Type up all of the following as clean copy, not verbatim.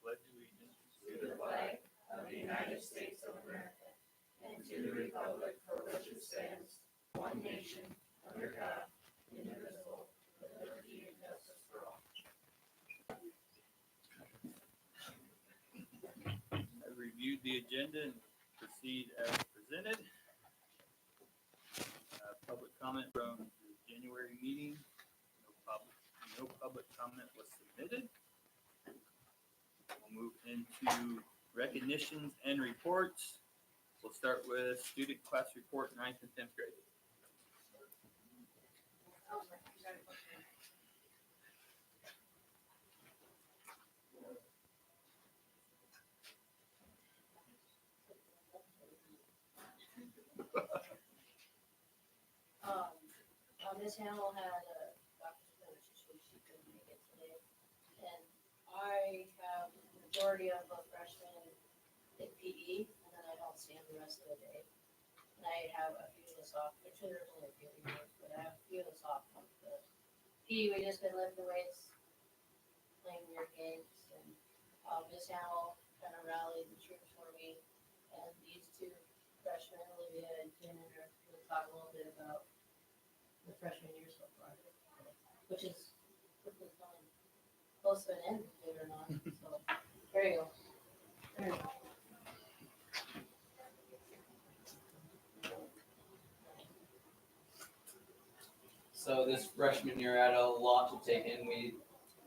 pledge allegiance to the flag of the United States of America and to the republic for which it stands, one nation, under God, indivisible, with liberty and justice for all. I reviewed the agenda and proceed as presented. Public comment from the January meeting. No public comment was submitted. We'll move into recognitions and reports. We'll start with student class report, 9th and 10th grade. Miss Hamill had a doctor's appointment, so she couldn't make it today. And I have the majority of the freshmen in PE, and then I don't see them the rest of the day. And I have a few of us off, actually there's only a few of us, but I have a few of us off from the PE. We just been lifting weights, playing weird games, and Miss Hamill kind of rallied the troops for me. And these two freshmen, Olivia and Jen, are going to talk a little bit about the freshman year so far, which is quickly coming close to an end, believe it or not. So there you go. There you go. So this freshman year, I had a lot to take in. We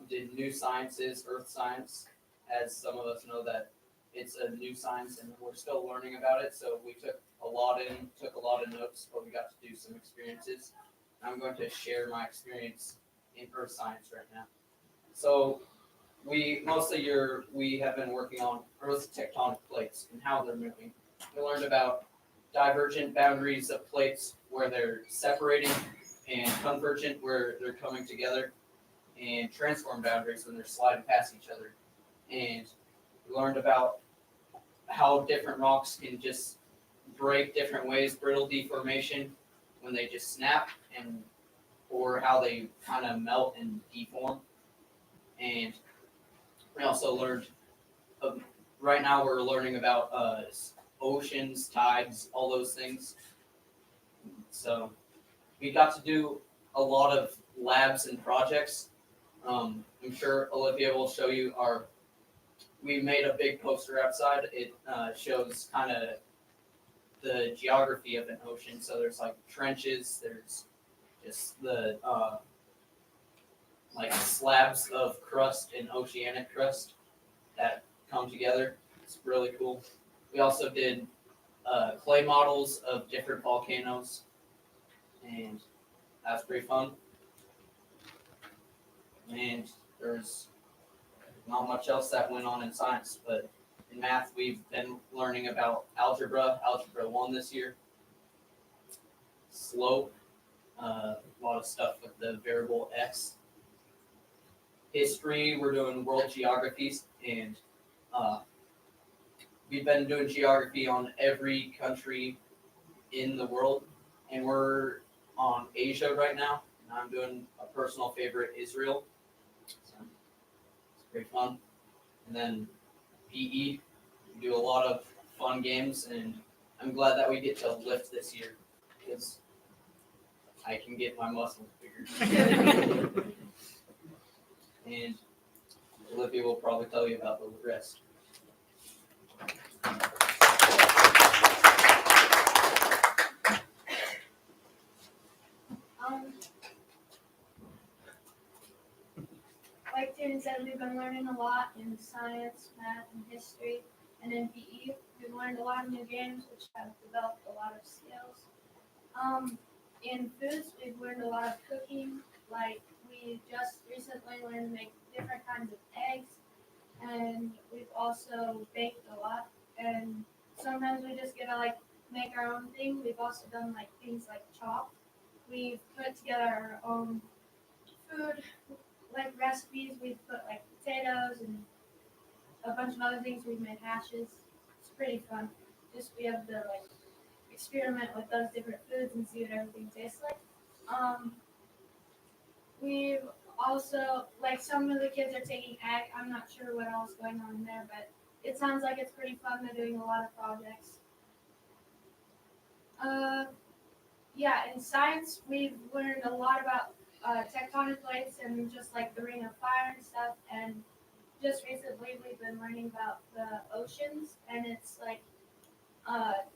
did new sciences, earth science, as some of us know that it's a new science and we're still learning about it. So we took a lot of notes, but we got to do some experiences. I'm going to share my experience in earth science right now. So most of the year, we have been working on Earth's tectonic plates and how they're moving. We learned about divergent boundaries of plates where they're separating, and convergent where they're coming together, and transform boundaries when they're sliding past each other. And we learned about how different rocks can just break different ways, brittle deformation, when they just snap, or how they kind of melt and deform. And we also learned, right now we're learning about oceans, tides, all those things. So we got to do a lot of labs and projects. I'm sure Olivia will show you we made a big poster outside. It shows kind of the geography of an ocean. So there's like trenches, there's just the like slabs of crust and oceanic crust that come together. It's really cool. We also did clay models of different volcanoes, and that's pretty fun. And there's not much else that went on in science, but in math, we've been learning about algebra 1 this year, slope, a lot of stuff with the variable x. History, we're doing world geographies, and we've been doing geography on every country in the world, and we're on Asia right now, and I'm doing a personal favorite, Israel. So it's pretty fun. And then PE, we do a lot of fun games, and I'm glad that we get to lift this year because I can get my muscles bigger. And Olivia will probably tell you about the rest. Like Jaden said, we've been learning a lot in science, math, and history, and in PE. We've learned a lot of new games, which have developed a lot of skills. In foods, we've learned a lot of cooking. Like, we just recently learned to make different kinds of eggs, and we've also baked a lot. And sometimes we just get to make our own thing. We've also done things like chop. We've put together our own food recipes. We've put potatoes and a bunch of other things. We've made hashes. It's pretty fun. Just we have to experiment with those different foods and see what everything tastes like. We've also, like some of the kids are taking ag. I'm not sure what else is going on there, but it sounds like it's pretty fun. They're doing a lot of projects. Yeah, in science, we've learned a lot about tectonic plates and just like the Ring of Fire and stuff. And just recently, we've been learning about the oceans, and it's like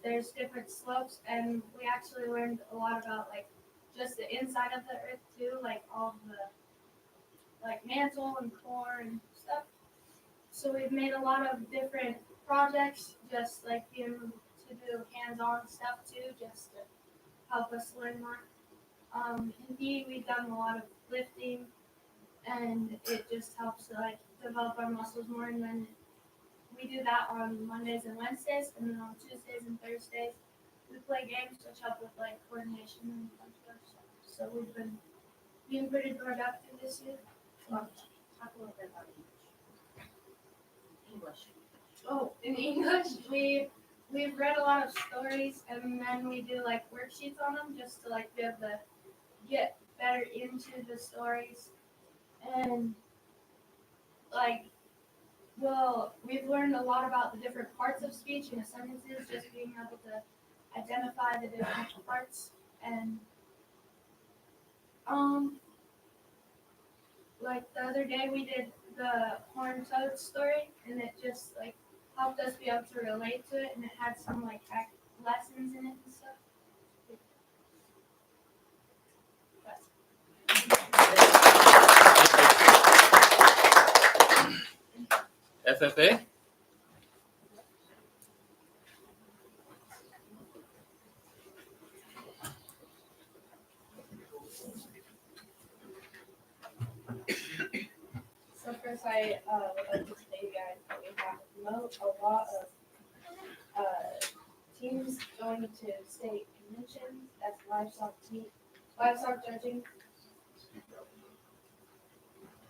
there's different slopes, and we actually learned a lot about like just the inside of the earth too, like all the like mantle and core and stuff. So we've made a lot of different projects, just like being able to do hands-on stuff too, just to help us learn more. In PE, we've done a lot of lifting, and it just helps to like develop our muscles more. And then we do that on Mondays and Wednesdays, and then on Tuesdays and Thursdays we play games which help with like coordination and fun stuff. So we've been being pretty productive this year. Talk a little bit about English. Oh, in English, we've read a lot of stories, and then we do like worksheets on them just to like be able to get better into the stories. And like, well, we've learned a lot about the different parts of speech and sentences, just being able to identify the different parts. And like the other day we did the horned toad story, and it just like helped us be able to relate to it, and it had some like lessons in it and stuff. FFA? So first, I would like to tell you guys that we have a lot of teams going to state conventions. That's livestock judging.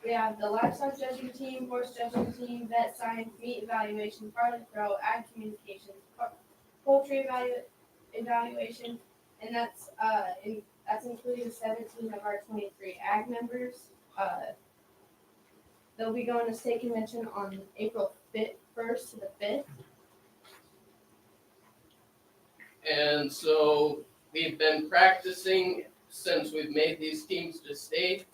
We have the livestock judging team, horse judging team, vet science, meat evaluation, farm to grow, ag communications, poultry evaluation, and that's including 17 of our 23 ag members. They'll be going to state convention on April 1st to the 5th. And so we've been practicing since we've made these teams to state,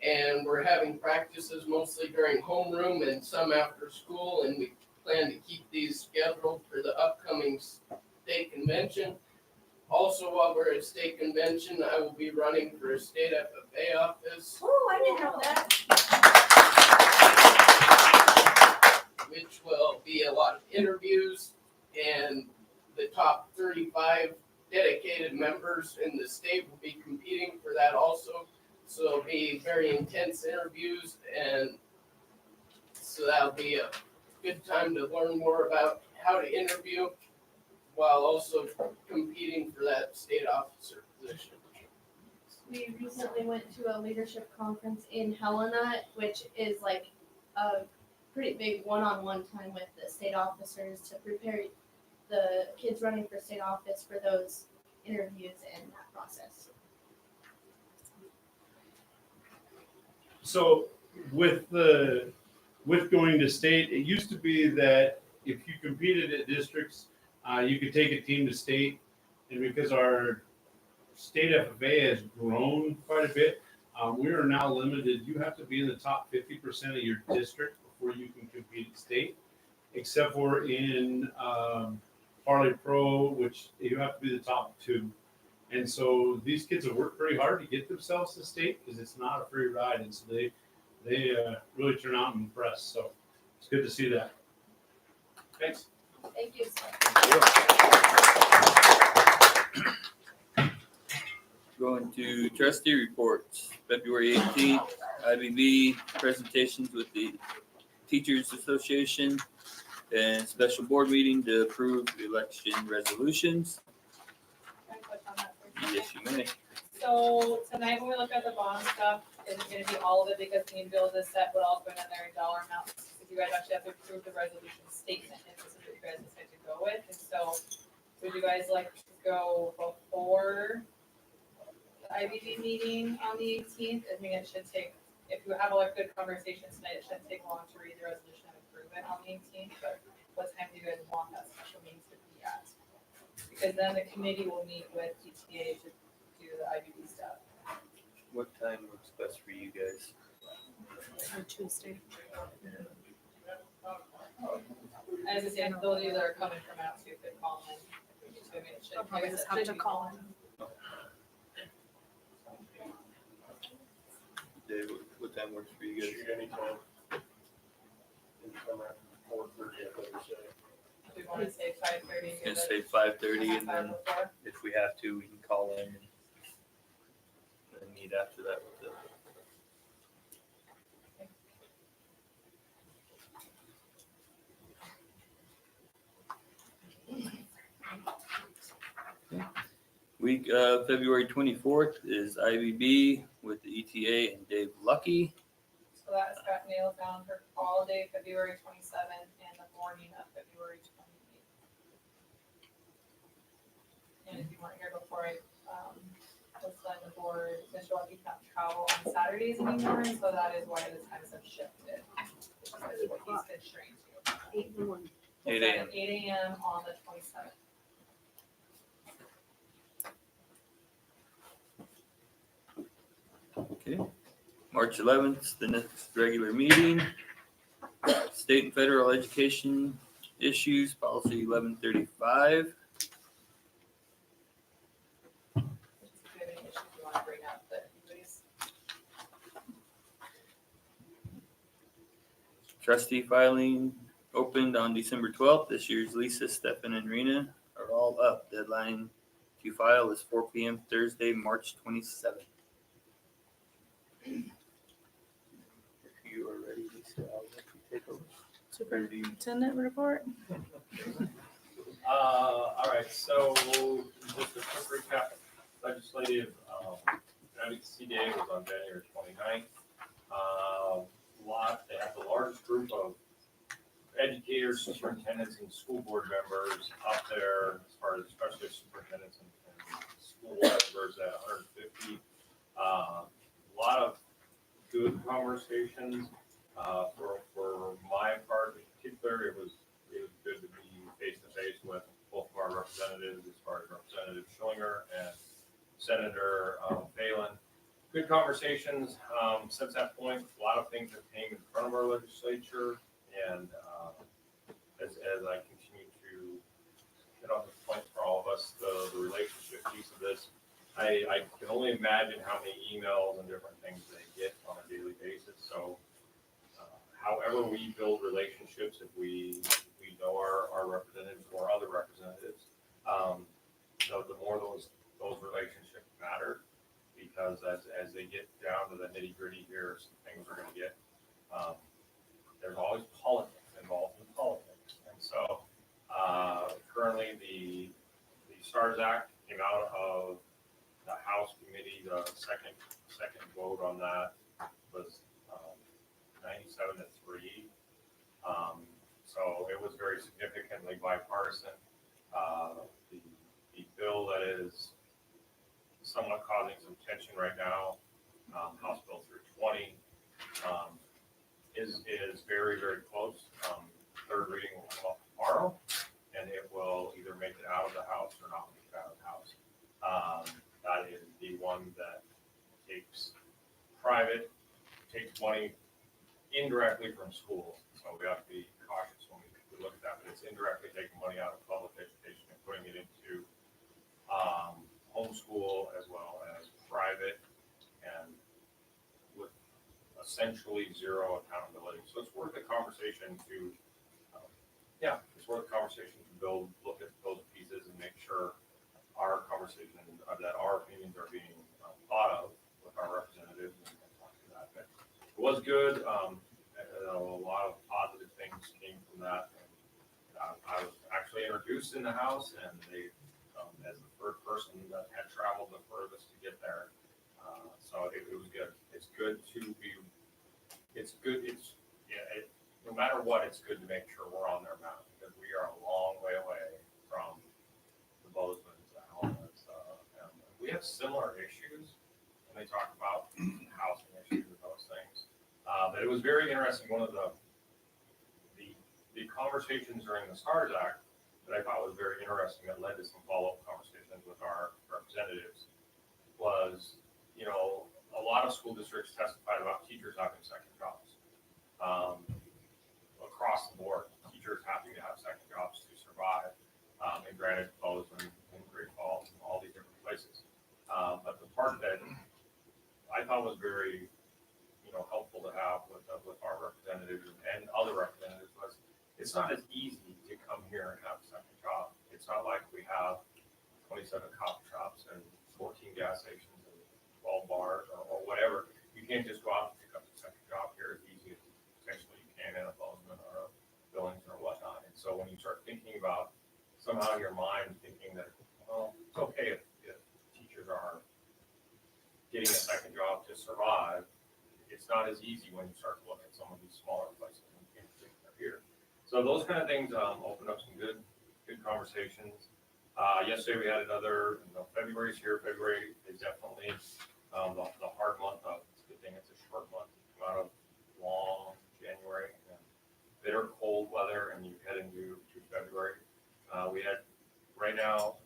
and we're having practices mostly during homeroom and some after school, and we plan to keep these scheduled for the upcoming state convention. Also, while we're at state convention, I will be running for a state FFA office, Oh, I didn't know that. which will be a lot of interviews, and the top 35 dedicated members in the state will be competing for that also. So it'll be very intense interviews, and so that'll be a good time to learn more about how to interview while also competing for that state officer position. We recently went to a leadership conference in Helena, which is like a pretty big one-on-one time with the state officers to prepare the kids running for state office for those interviews and that process. So with going to state, it used to be that if you competed at districts, you could take a team to state, and because our state FFA has grown quite a bit, we are now limited. You have to be in the top 50% of your district before you can compete at state, except for in Harley Pro, which you have to be the top 2. And so these kids have worked very hard to get themselves to state because it's not a free ride, and so they really turn out and impress. So it's good to see that. Thanks. Thank you. Going to trustee reports, February 18th, IBB presentations with the Teachers Association and special board meeting to approve election resolutions. Can I click on that for a Yes, second? you may. So tonight when we look at the bond stuff, isn't gonna be all of it because Team Build is set, but all going in there in dollar amounts. Because you guys actually have to approve the resolution statement if this is what you guys decide to go with. And so would you guys like to go before the IBB meeting on the 18th? I think it should take if you have a lot of good conversations tonight, it shouldn't take long to read the resolution and approve it on the 18th, but what time do you guys want that special meeting to be at? Because then the committee will meet with ETA to do the IBB stuff. What time works best for you guys? On Tuesday. As I say, those of you that are coming from out too could call in. So, I mean, it should- I'll probably like I just said, have should to be call long. in. Dave, what time works for you guys? Shoot anytime. Anytime after 4:30, I better say. We want to say 5:30. I was gonna say 5:30, and then if we have to, we can call in and meet after that with the. Week, February 24th is IBB with the ETA and Dave Lucky. So that's got nailed down for all day February 27th and the morning of February 28th. And if you weren't here before, I was letting the board, Mr. Lucky can't travel on Saturdays anymore, so that is why the times have shifted. Because of what he's constrained to. 8 in the morning. 8 So a.m. 8 a.m. on the 27th. Okay. March 11th, the next regular meeting. State and federal education issues, policy 1135. If you have any issues you want to bring up, that anybody's. Trustee filing opened on December 12th. This year's Lisa, Stefan, and Rena are all up. Deadline to file is 4 p.m. Thursday, March 27th. If you are ready, Lisa, I'll let you take over. Superintendent report? All right, so just a quick recap, legislative, advocacy day was on January 29th. They have the largest group of educators, superintendents, and school board members up there, as far as especially superintendents and school board members at 150. A lot of good conversations. For my part in particular, it was good to be face to face with both of our representatives, as far as Representative Schillinger and Senator Phelan. Good conversations. Since that point, a lot of things have came in front of our legislature, and as I continue to hit on the point for all of us, the relationship piece of this, I can only imagine how many emails and different things they get on a daily basis. So however we build relationships, if we know our representatives or other representatives, the more those relationships matter, because as they get down to the nitty gritty here, some things are going to get, there's always politics involved in politics. And so currently the STARS Act came out of the House committee. The second vote on that was 97-3. So it was very significantly bipartisan. The bill that is somewhat causing some tension right now, House Bill 320, is very, very close. Third reading will come up tomorrow, and it will either make it out of the House or not make it out of the House. That is the one that takes money indirectly from schools. So we have to be cautious when we look at that, but it's indirectly taking money out of public education and putting it into homeschool as well as private, and with essentially zero accountability. So it's worth the conversation to, look at those pieces and make sure our conversation, that our opinions are being thought of with our representatives and talk to that. But it was good. A lot of positive things came from that. And, I was actually introduced in the House, and they, as the first person that had traveled the furthest to get there. So it was good. It's good to be. No matter what, it's good to make sure we're on their map, because we are a long way away from the Bozeman's, the Helmets. And we have similar issues when they talk about housing issues and those things. But it was very interesting. One of the conversations during the STARS Act that I thought was very interesting that led to some follow-up conversations with our representatives was, you know, a lot of school districts testified about teachers having second jobs. Across the board, teachers having to have second jobs to survive. And granted, Bozeman and Great Falls and all these different places. But the part that I thought was very, you know, helpful to have with our representatives and other representatives was it's not as easy to come here and have a second job. It's not like we have 27 coffee shops and 14 gas stations and 12 bars or whatever. You can't just go out and pick up a second job here as easy as potentially you can in a Bozeman or a Billings or whatnot. And so when you start thinking about somehow your mind thinking that, well, it's okay if teachers are getting a second job to survive, it's not as easy when you start to look at some of these smaller places in particular here. So those kind of things opened up some good conversations. Yesterday we had another, you know, February's here. February is definitely the hard month. It's a good thing it's a short month. You come out of long January and bitter cold weather and you head into February. We had right now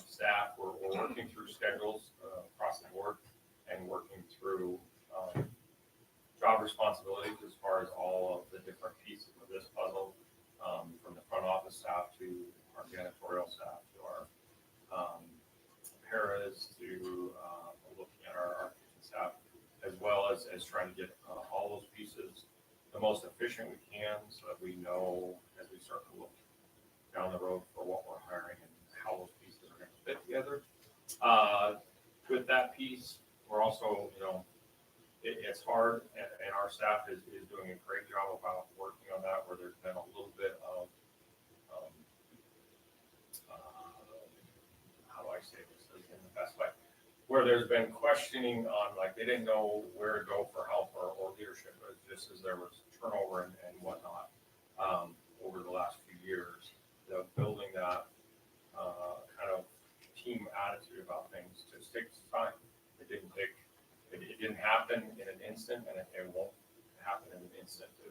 staff, we're working through schedules across the board and working through job responsibilities as far as all of the different pieces of this puzzle, from the front office staff to our janitorial staff to our paras to looking at our kitchen staff, as well as trying to get all those pieces the most efficient we can so that we know as we start to look down the road for what we're hiring and how those pieces are going to fit together. With that piece, we're also, you know, it's hard, and our staff is doing a great job about working on that, where there's been a little bit of, how do I say this in the best way, where there's been questioning on, like, they didn't know where to go for help or leadership, but just as there was turnover and whatnot over the last few years, building that kind of team attitude about things just takes time. It didn't happen in an instant, and it won't happen in an instant to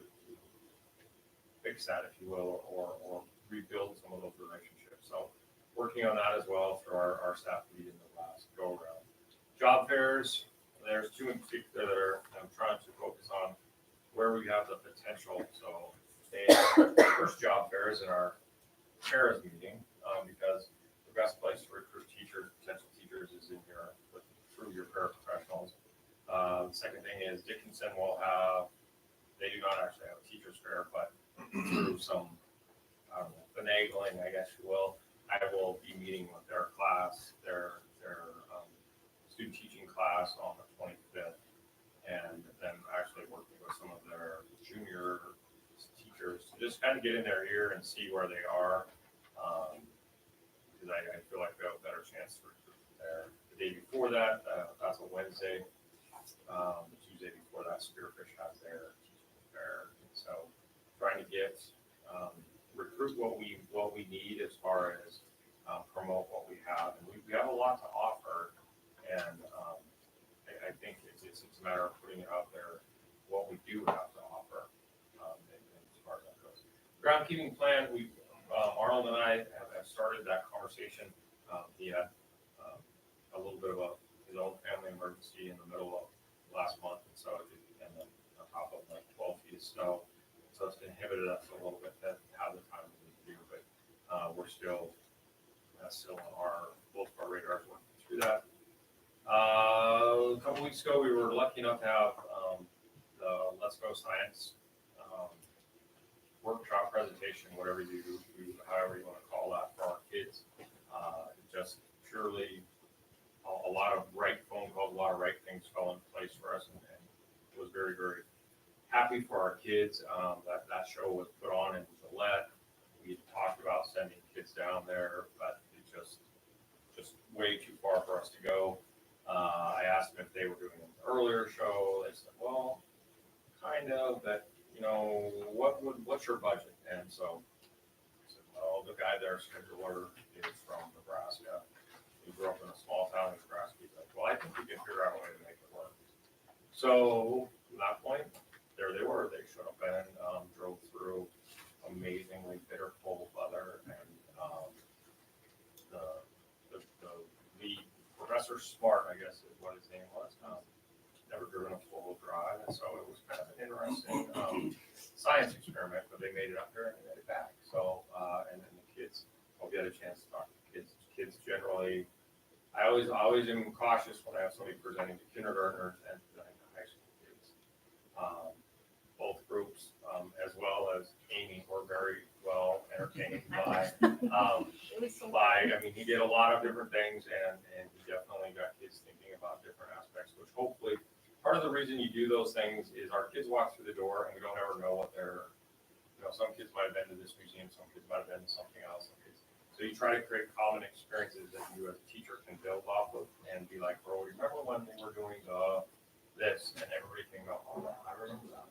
fix that, if you will, or rebuild some of those relationships. So working on that as well through our staff lead in the last go around. Job fairs, there's two in particular that I'm trying to focus on where we have the potential. So the first job fair is in our paras meeting, because the best place to recruit teachers, potential teachers, is in here through your paraprofessionals. The second thing is Dickinson will have, they do not actually have a teacher's fair, but through some, I don't know, finagling, I guess you will, I will be meeting with their class, their student teaching class on the 25th, and then actually working with some of their junior teachers to just kind of get in their ear and see where they are, because I feel like we have a better chance to recruit there. The day before that, that's a Wednesday. The Tuesday before that, Spearfish has their teaching fair. And so trying to get recruit what we need as far as promote what we have, and we have a lot to offer, and I think it's a matter of putting it out there what we do have to offer, and as far as that goes. Groundkeeping plan, Arnold and I have started that conversation. He had a little bit of his own family emergency in the middle of last month, and so and then on top of like 12 feet of snow, so it's inhibited us a little bit to have the time to do, but we're still on both of our radars working through that. A couple weeks ago, we were lucky enough to have the Let's Go Science workshop presentation, whatever however you want to call that, for our kids. Just purely a lot of right phone calls, a lot of right things fell into place for us, and it was very, very happy for our kids. That show was put on in Gillette. We talked about sending kids down there, but it just way too far for us to go. I asked them if they were doing an earlier show. They said, well, kind of, but you know, what's your budget? And so I said, well, the guy there, scheduler, is from Nebraska. He grew up in a small town in Nebraska. He's like, well, I think we can figure out a way to make it work. So from that point, there they were. They showed up and drove through amazingly bitter cold weather, and the lead professor Smart, I guess is what his name was. Never driven a full drive, and so it was kind of an interesting science experiment. But they made it up here and they made it back. So and then the kids, I'll get a chance to talk to kids. Kids generally, I always am cautious when I have somebody presenting to kindergartners and presenting to high school kids. Both groups, as well as Amy, were very well entertained by. I mean, he did a lot of different things, and he definitely got kids thinking about different aspects, which hopefully, part of the reason you do those things is our kids walk through the door and we don't ever know what they're, some kids might have been to this museum, some kids might have been to something else. So you try to create common experiences that you as a teacher can build off of and be like, bro, remember when we were doing this, and everybody can go, oh, I remember that.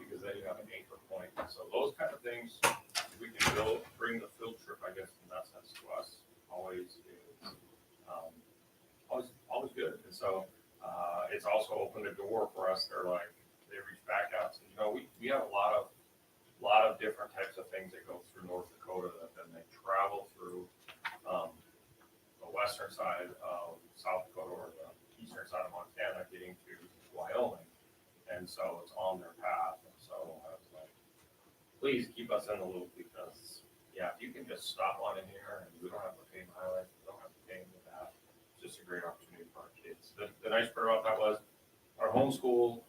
Because then you have an anchor point. So those kind of things, we can bring the field trip, I guess, in that sense to us, always is always good. And so it's also opened a door for us. They reach back out and we have a lot of different types of things that go through North Dakota that then they travel through the western side of South Dakota or the eastern side of Montana, getting to Wyoming. And so it's on their path. And so I was like, please keep us in the loop, because if you can just stop on in here and we don't have to pay mileage, we don't have to pay any of that. It's just a great opportunity for our kids. The nice part about that was our homeschool,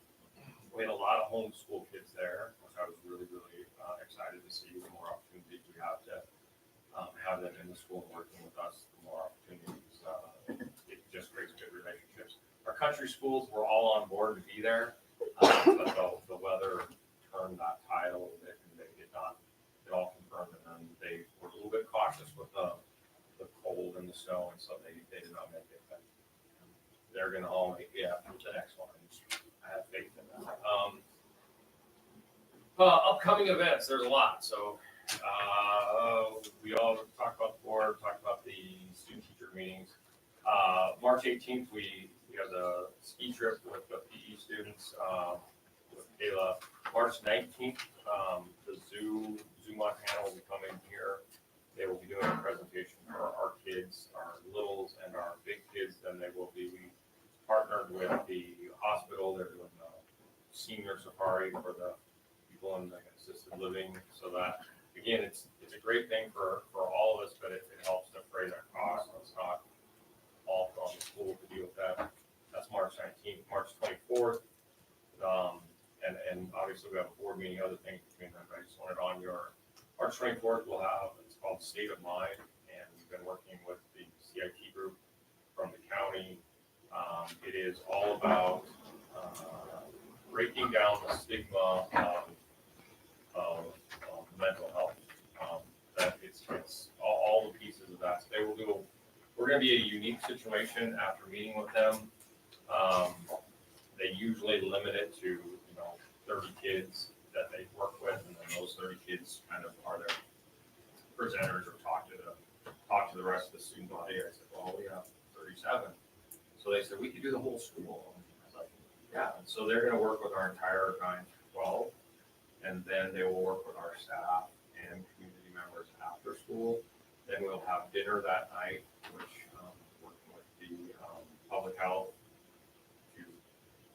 we had a lot of homeschool kids there, which I was really, really excited to see. The more opportunities we have to have them in the school and working with us, the more opportunities. It just creates good relationships. Our country schools were all on board to be there. But the weather turned that tide a little bit, and they did not get all confirmed. And then they were a little bit cautious with the cold and the snow, and so they did not make it. But they're going to all make it for the next one. I have faith in that. Upcoming events, there's a lot. So we all talked about the board, talked about the student-teacher meetings. March 18th, we have the ski trip with the PE students with Kayla. March 19th, the Zoo Montana will be coming here. They will be doing a presentation for our kids, our littles, and our big kids. Then they will be partnered with the hospital. They're doing a senior safari for the people in the assisted living. So that, again, it's a great thing for all of us, but it helps defray that cost. It's not all on the school to deal with that. That's March 19th. March 24th, and obviously we have a board meeting, other things between them, but I just wanted on your March 24th, we'll have, it's called State of Mind, and we've been working with the CIT group from the county. It is all about breaking down the stigma of mental health. That it's all the pieces of that. So they will do. We're going to be a unique situation after meeting with them. They usually limit it to 30 kids that they work with, and then those 30 kids kind of are their presenters or talk to the rest of the student body. I said, well, we have 37. So they said, we could do the whole school. I was like, yeah. And so they're going to work with our entire 9 to 12, and then they will work with our staff and community members after school. Then we'll have dinner that night, which working with the public health to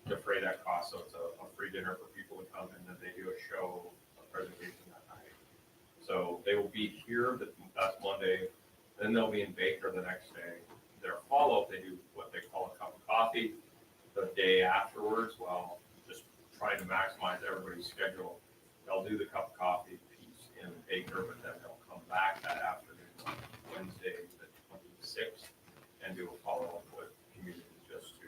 defray that cost. So it's a free dinner for people to come, and then they do a show, a presentation that night. So they will be here, that's Monday. Then they'll be in Baker the next day. Their follow-up, they do what they call a cup of coffee the day afterwards. Well, just trying to maximize everybody's schedule. They'll do the cup of coffee piece in Baker, but then they'll come back that afternoon, Wednesday the 26th, and do a follow-up with community just to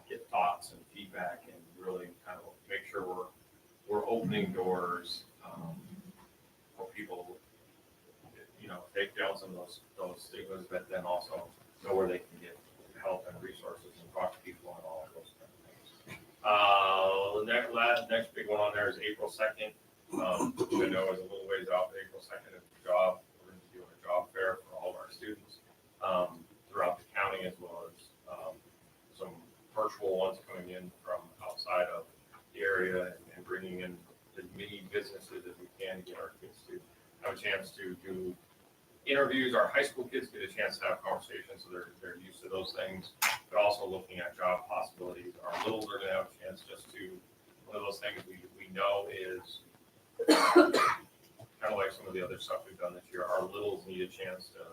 get thoughts and feedback and really kind of make sure we're opening doors for people, take down some of those stigmas, but then also know where they can get help and resources and talk to people and all of those kind of things. The next big one on there is April 2nd. I know it's a little ways out, but April 2nd is the job. We're going to be doing a job fair for all of our students throughout the county, as well as some virtual ones coming in from outside of the area and bringing in as many businesses as we can to get our kids to have a chance to do interviews. Our high school kids get a chance to have conversations, so they're used to those things, but also looking at job possibilities. Our littles are gonna have a chance just to, one of those things we know is kind of like some of the other stuff we've done this year. Our littles need a chance to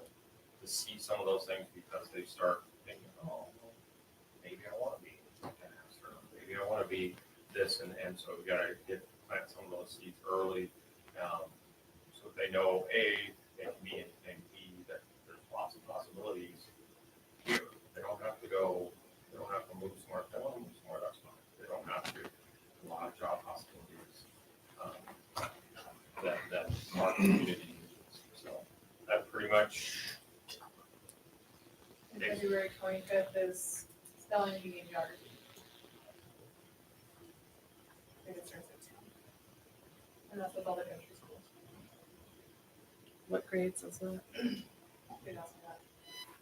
see some of those things because they start thinking, oh, maybe I want to be an astronaut, maybe I want to be this, and so we got to plant some of those seeds early, so they know A, they can be anything, B, that there's lots of possibilities here. They don't have to go, they don't have to move smart, they want to move smart, that's fine. They don't have to, a lot of job possibilities that our community uses. So that pretty much. And February 25th is spelling, bee, and geography. I think it starts at 10. And that's with all the country schools. What grades is it? Good else than that.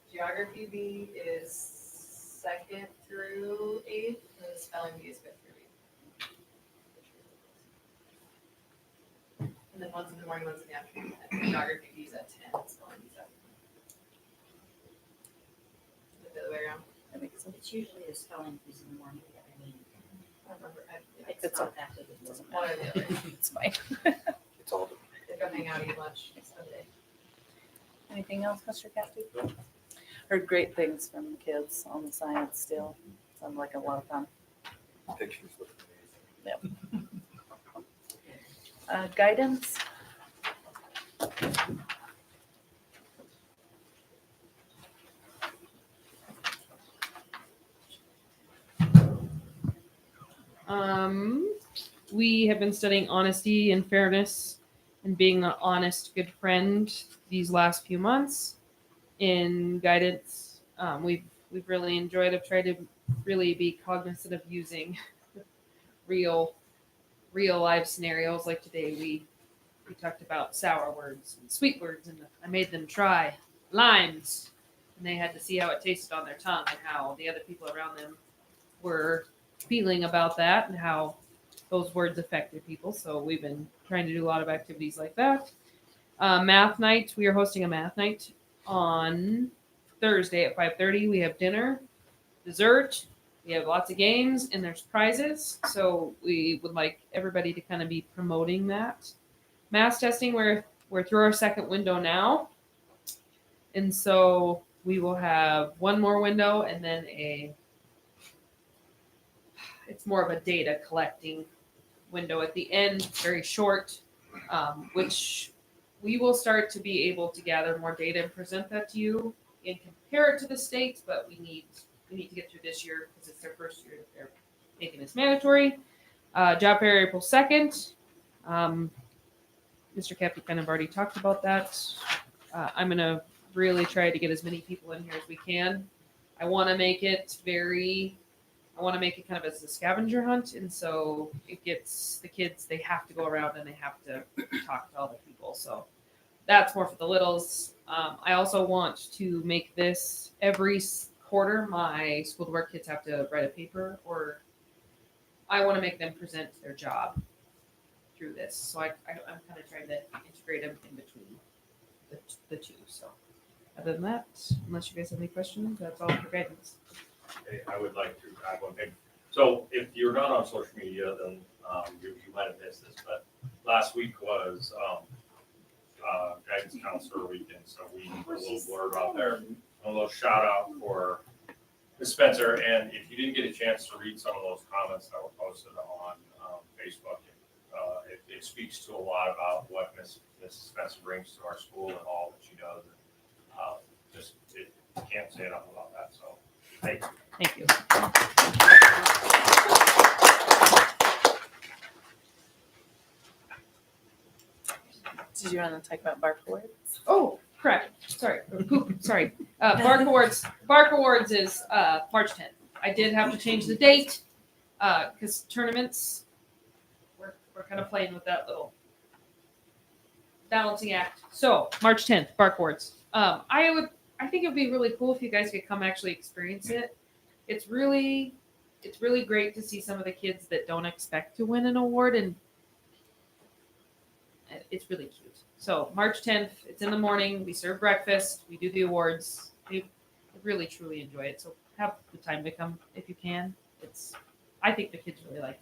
Geography bee is 2nd through 8th, and the spelling bee is 5th through 8th. And then one's in the morning, one's in the afternoon. And geography bee is at 10, and spelling bee is at 5. The other way around. That makes sense. It's usually the spelling bees in the morning, I mean, I don't remember. It's it's not that big a Doesn't deal. One or the other. It's fine. It's all They go hang out, eat lunch Sunday. Anything else, Mr. Caspi? Heard great things from the kids on the science still. Sounds like a lot of fun. pictures look amazing. Guidance? We have been studying honesty and fairness and being an honest, good friend these last few months in guidance. We've really enjoyed it. I've tried to really be cognizant of using real life scenarios. Like today, we talked about sour words and sweet words, and I made them try limes, and they had to see how it tasted on their tongue and how the other people around them were feeling about that and how those words affected people. So we've been trying to do a lot of activities like that. Math night, we are hosting a math night on Thursday at 5:30. We have dinner, dessert, we have lots of games, and there's prizes. So we would like everybody to kind of be promoting that. Mass testing, we're through our second window now. And so we will have one more window and then it's more of a data collecting window at the end, very short, which we will start to be able to gather more data and present that to you and compare it to the states, but we need to get through this year because it's their first year that they're making this mandatory. Job fair April 2nd. Mr. Cappy kind of already talked about that. I'm going to really try to get as many people in here as we can. I want to make it kind of as a scavenger hunt. And so it gets the kids, they have to go around and they have to talk to other people. So that's more for the littles. I also want to make this every quarter, my school to work kids have to write a paper, or I want to make them present their job through this. So I'm kind of trying to integrate them in between the two. So other than that, unless you guys have any questions, that's all for guidance. Okay, I would like to add one thing. So if you're not on social media, then you might have missed this, but last week was guidance counselor weekend, so we put a little blurb out there, a little shout out for Ms. Spencer. And if you didn't get a chance to read some of those comments that were posted on Facebook, it speaks to a lot about what Ms. Spencer brings to our school and all that she does. And can't say enough about that. So thank you. Thank you. Did you want to talk about Bark Awards? Oh, crap. Sorry. Poop. Sorry. Bark Awards is March 10th. I did have to change the date because tournaments, we're kind of playing with that little balancing act. So March 10th, Bark Awards. I think it would be really cool if you guys could come actually experience it. It's really it's really great to see some of the kids that don't expect to win an award, and it's really cute. So March 10th, it's in the morning. We serve breakfast. We do the awards. We really truly enjoy it. So have the time to come if you can. I think the kids really like it.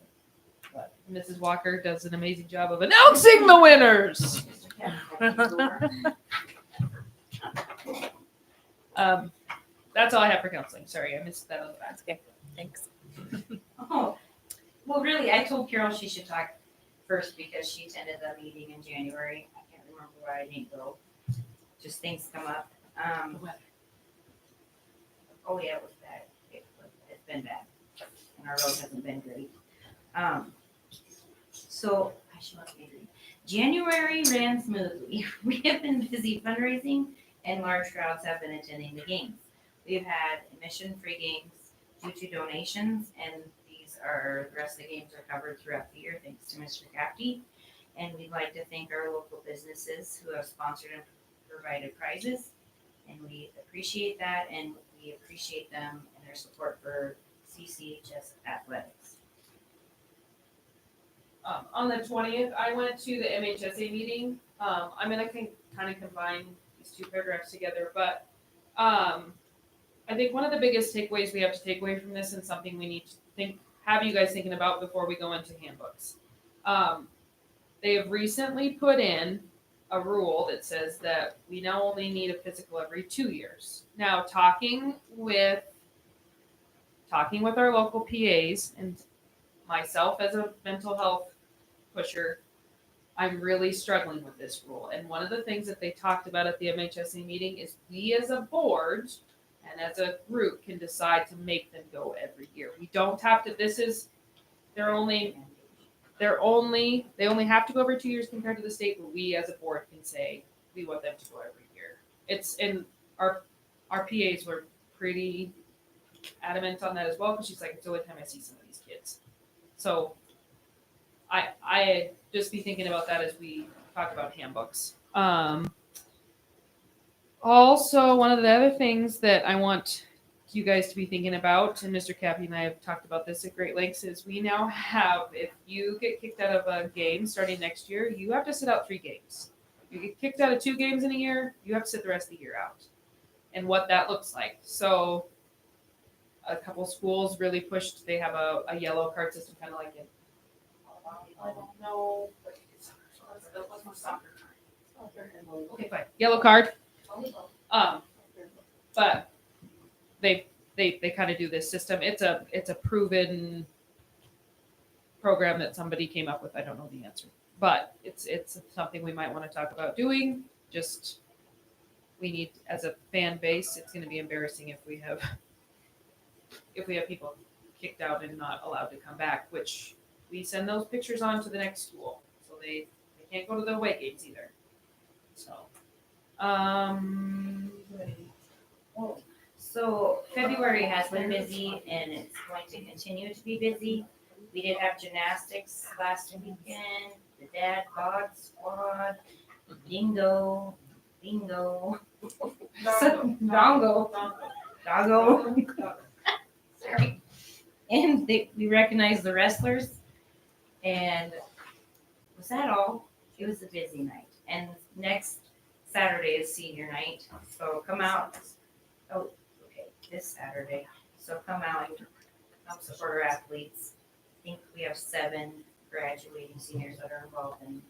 But Mrs. Walker does an amazing job of announcing the winners. That's all I have for counseling. Sorry, I missed that on the back. That's okay. Thanks. Oh, well, really, I told Carol she should talk first because she attended the meeting in January. I can't remember why I didn't go. Just things come up. Oh yeah, it was bad. It's been bad. And our road hasn't been great. So I should must be agree. January ran smoothly. We have been busy fundraising and large crowds have been attending the games. We've had admission-free games due to donations, and the rest of the games are covered throughout the year thanks to Mr. Capty. And we'd like to thank our local businesses who have sponsored and provided prizes. And we appreciate that, and we appreciate them and their support for CCHS athletics. On the 20th, I went to the MHSA meeting. I'm gonna kind of combine these two paragraphs together, but I think one of the biggest takeaways we have to take away from this, and something we need to have you guys thinking about before we go into handbooks. They have recently put in a rule that says that we now only need a physical every 2 years. Now, talking with our local PAs and myself as a mental health pusher, I'm really struggling with this rule. And one of the things that they talked about at the MHSA meeting is we as a board and as a group can decide to make them go every year. We don't have to, they only have to go every 2 years compared to the state, but we as a board can say we want them to go every year. And our PAs were pretty adamant on that as well, because she's like, it's the only time I see some of these kids. So I just be thinking about that as we talk about handbooks. Also, one of the other things that I want you guys to be thinking about, and Mr. Cappy and I have talked about this at great lengths, is we now have, if you get kicked out of a game starting next year, you have to sit out 3 games. You get kicked out of 2 games in a year, you have to sit the rest of the year out. And what that looks like. So a couple schools really pushed, they have a yellow card system, kind of like in, I don't know. Okay, fine. Yellow card. But they kind of do this system. It's a proven program that somebody came up with. I don't know the answer, but it's something we might want to talk about doing. Just we need, as a fan base, it's going to be embarrassing if we have people kicked out and not allowed to come back, which we send those pictures on to the next school, so they can't go to the away games either. So, So February has been busy and it's going to continue to be busy. We did have gymnastics last weekend, the dad bod squad, bingo, doggo. Sorry. And we recognized the wrestlers. And was that all? It was a busy night. And next Saturday is senior night. So come out. Oh, okay, this Saturday. So come out and help support our athletes. I think we have 7 graduating seniors that are involved in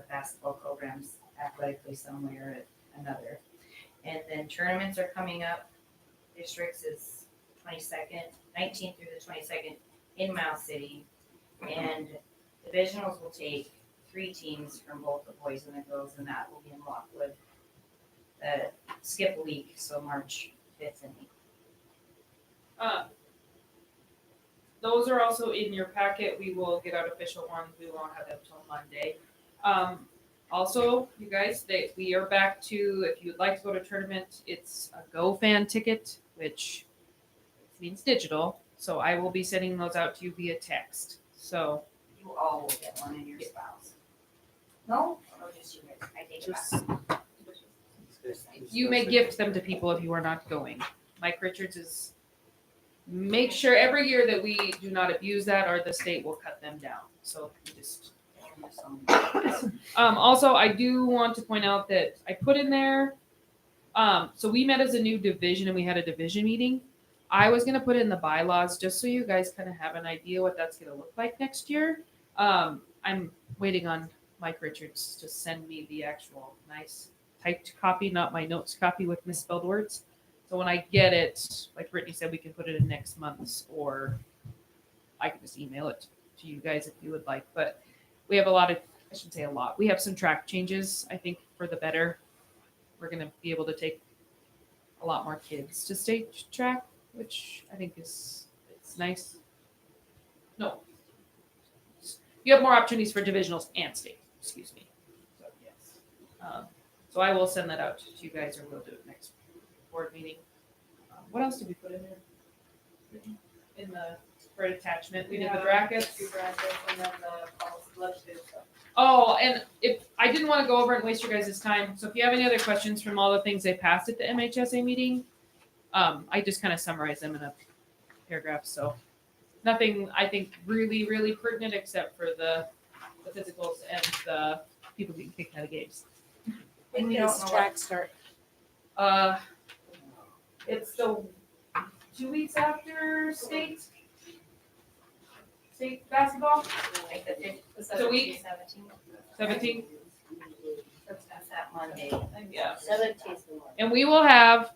basketball programs athletically some way or another. And then tournaments are coming up. Districts is 19th through the 22nd in Miles City. And divisionals will take 3 teams from both the boys and the girls, and that will be in Lockwood. Skip a week, so March 5th and 8th. Those are also in your packet. We will get out official ones. We won't have them till Monday. Also, you guys, we are back to, if you would like to go to a tournament, it's a GoFan ticket, which means digital. So I will be sending those out to you via text. So You all will get one and your spouse. No? Or just you guys? I take it back. you may gift them to people if you are not going. Mike Richards is make sure every year that we do not abuse that or the state will cut them down. So we just. Also, I do want to point out that I put in there, so we met as a new division and we had a division meeting. I was gonna put in the bylaws just so you guys kind of have an idea what that's gonna look like next year. I'm waiting on Mike Richards to send me the actual nice typed copy, not my notes copy with misspelled words. So when I get it, like Brittany said, we can put it in next month's, or I can just email it to you guys if you would like. But we have a lot of, I shouldn't say a lot, we have some track changes, I think, for the better. We're gonna be able to take a lot more kids to state track, which I think it's nice. No. You have more opportunities for divisionals and state, excuse me. So, yes. So I will send that out to you guys, or we'll do it next board meeting. What else did we put in there? In the, for attachment, we did the brackets. Two brackets and then the policy, let's do so. Oh, and if I didn't want to go over it and waste your guys' time, so if you have any other questions from all the things they passed at the MHSA meeting, I just kind of summarized them in a paragraph. So nothing I think really pertinent except for the physicals and the people getting kicked out of games. When does track start? It's the 2 weeks after state basketball, Like the fifth, So we- 17th. that's that Monday. Yeah. 17th. And we will have,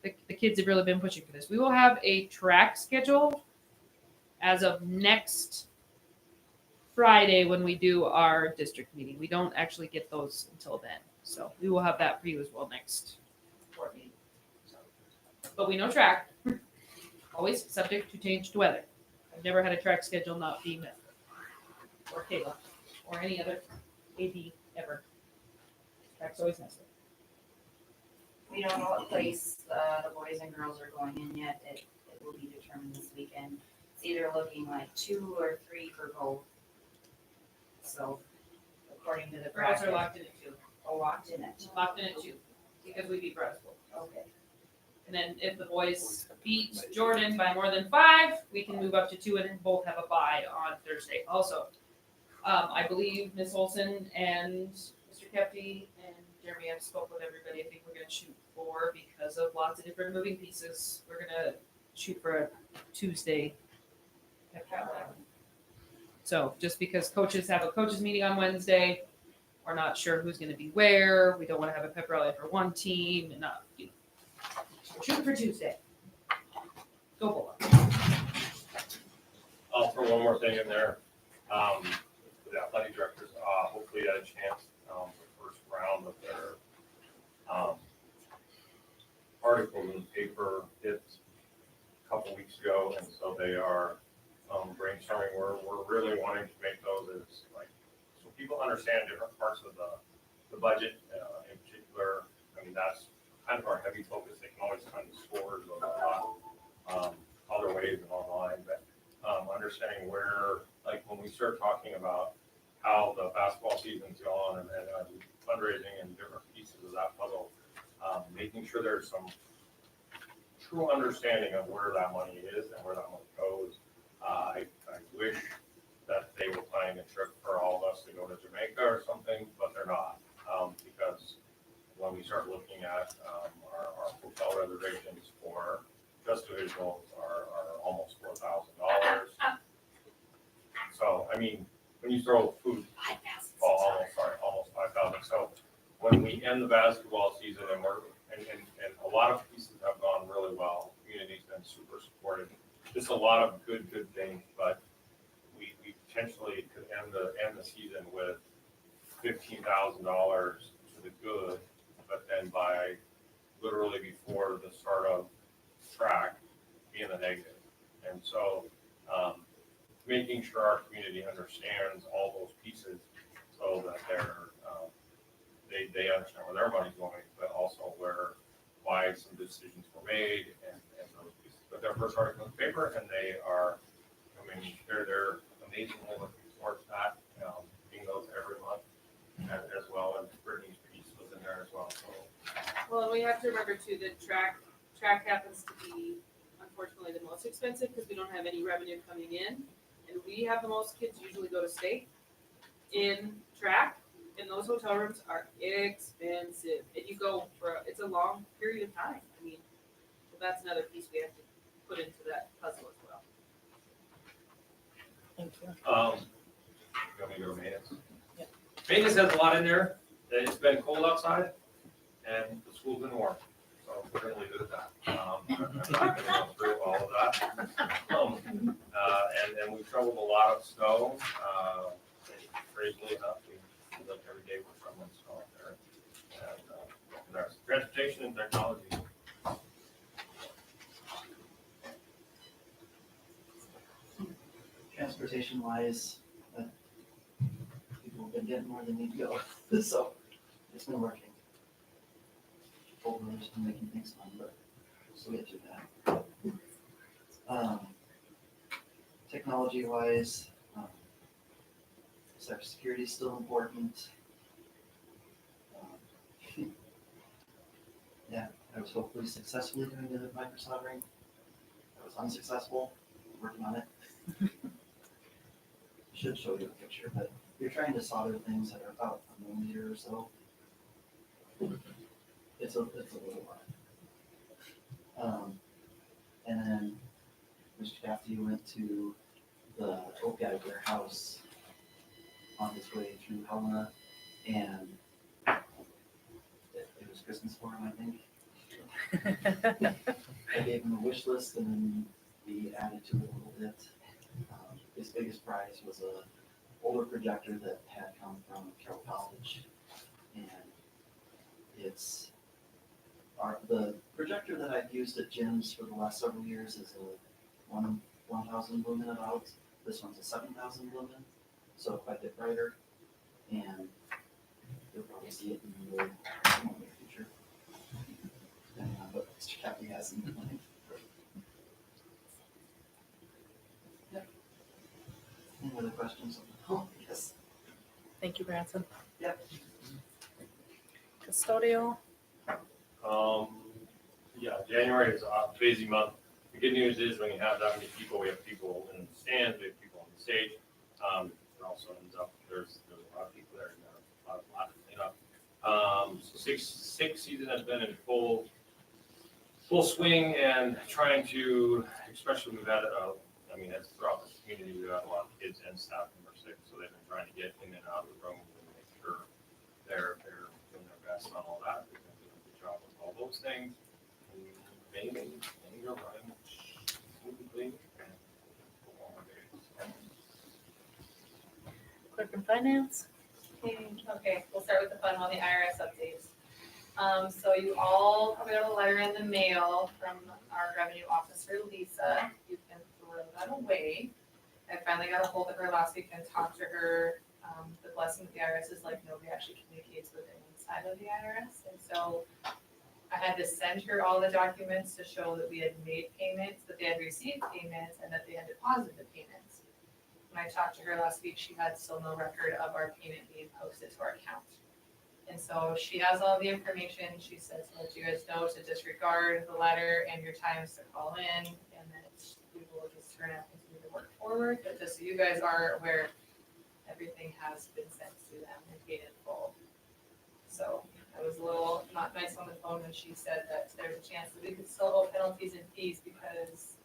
the kids have really been pushing for this. We will have a track schedule as of next Friday when we do our district meeting. We don't actually get those until then. So we will have that for you as well next board meeting. So, but we know track, always subject to change to weather. I've never had a track schedule not be met. Or Kayla, or any other AD ever. Track's always necessary. We don't know what place the boys and girls are going in yet. It will be determined this weekend. It's either looking like 2 or 3 for both. So according to the Girls are bracket, locked in at 2. locked in it. Locked in at 2, because we beat Brownsville. Okay. And then if the boys beat Jordan by more than 5, we can move up to 2 and both have a bye on Thursday also. I believe Ms. Olson and Mr. Kepke and Jeremy have spoke with everybody. I think we're gonna shoot for, because of lots of different moving pieces, we're gonna shoot for a Tuesday pep rally. So just because coaches have a coaches meeting on Wednesday, we're not sure who's gonna be where. We don't wanna have a pep rally for one team and not, you know. We're shooting for Tuesday. Go Bulldogs. I'll throw one more thing in there. The athletic directors, hopefully had a chance, the first round of their, article in the paper hit a couple weeks ago, and so they are, brainstorming. We're really wanting to make those as like, so people understand different parts of the budget, in particular. I mean, that's kind of our heavy focus. They can always find the scores of, other ways and online, but understanding where, like when we start talking about how the basketball season's going and fundraising and different pieces of that puzzle, making sure there's some true understanding of where that money is and where that money goes. I wish that they were planning a trip for all of us to go to Jamaica or something, but they're not, because when we start looking at our hotel reservations for just divisionals are almost $4,000. So, I mean, when you throw food, almost 5,000. So when we end the basketball season and and a lot of pieces have gone really well, community's been super supportive. Just a lot of good things, but we potentially could end the season with $15,000 to the good, but then by literally before the start of track, be in the negative. And so, making sure our community understands all those pieces so that they understand where their money's going, but also why some decisions were made and those pieces. But their first article in the paper, and they're amazingly looking forward to that, being those every month, as well as Brittany's piece was in there as well, so. Well, and we have to remember too that track happens to be, unfortunately the most expensive because we don't have any revenue coming in. And we have the most kids usually go to state in track, and those hotel rooms are expensive. And you go for, it's a long period of time. I mean, so that's another piece we have to put into that puzzle as well. Thank you. You want me to go to maintenance? Yeah. Maintenance has a lot in there. It's been cold outside and the school's been warm. So we're gonna leave it at that. I'm not gonna go through all of that. And then we've shoveled a lot of snow. Crazily enough, we look every day we're shoveling snow out there. And there's transportation and technology. Transportation wise, people have been getting where they need to go, so it's been working. Hopefully it's been making things fun, but we'll get through that. Technology wise, cybersecurity is still important. Yeah, I was hopefully successfully doing the microsoldering. I was unsuccessful, working on it. Should show you a picture, but you're trying to solder things that are about a millimeter or so. It's a little lot. And then Mr. Cafty went to the opioid warehouse on his way through Helena, and it was Christmas for him, I think. I gave him a wish list, and then we added to it a little bit. His biggest prize was a older projector that had come from Carroll College, and it's the projector that I've used at gyms for the last several years is a 1,000 lumen about. This one's a 7,000 lumen, so quite a bit brighter, and you'll probably see it in the near future, depending on what Mr. Cappy has in mind. Any other questions? Oh, yes. Thank you, Branson. Yep. Custodial. Yeah, January is a busy month. The good news is when you have that many people, we have people in the stands, we have people on the stage. It also ends up, there's a lot of people there, and a lot to clean up. So six season has been in full swing and trying to, especially we've had, as throughout the community, we've had a lot of kids and staff who are sick, so they've been trying to get in and out of the room and make sure they're doing their best on all that. We've been doing a good job with all those things. And maybe things are running smoothly. Clerk and Finance. Okay, we'll start with the fun one, the IRS updates. So you all probably got a letter in the mail from our revenue officer, Lisa. You can throw that away. I finally got a hold of her last week and talked to her. The blessing with the IRS is like nobody actually communicates with them inside of the IRS. And so I had to send her all the documents to show that we had made payments, that they had received payments, and that they had deposited payments. When I talked to her last week, she had still no record of our payment being posted to our account. And so she has all the information. She says, let you guys know to disregard the letter and your times to call in, and that we will just turn out and continue to work forward. But just so you guys are aware, everything has been sent to them and paid in full. So I was a little not nice on the phone when she said that there's a chance that we could still owe penalties and fees because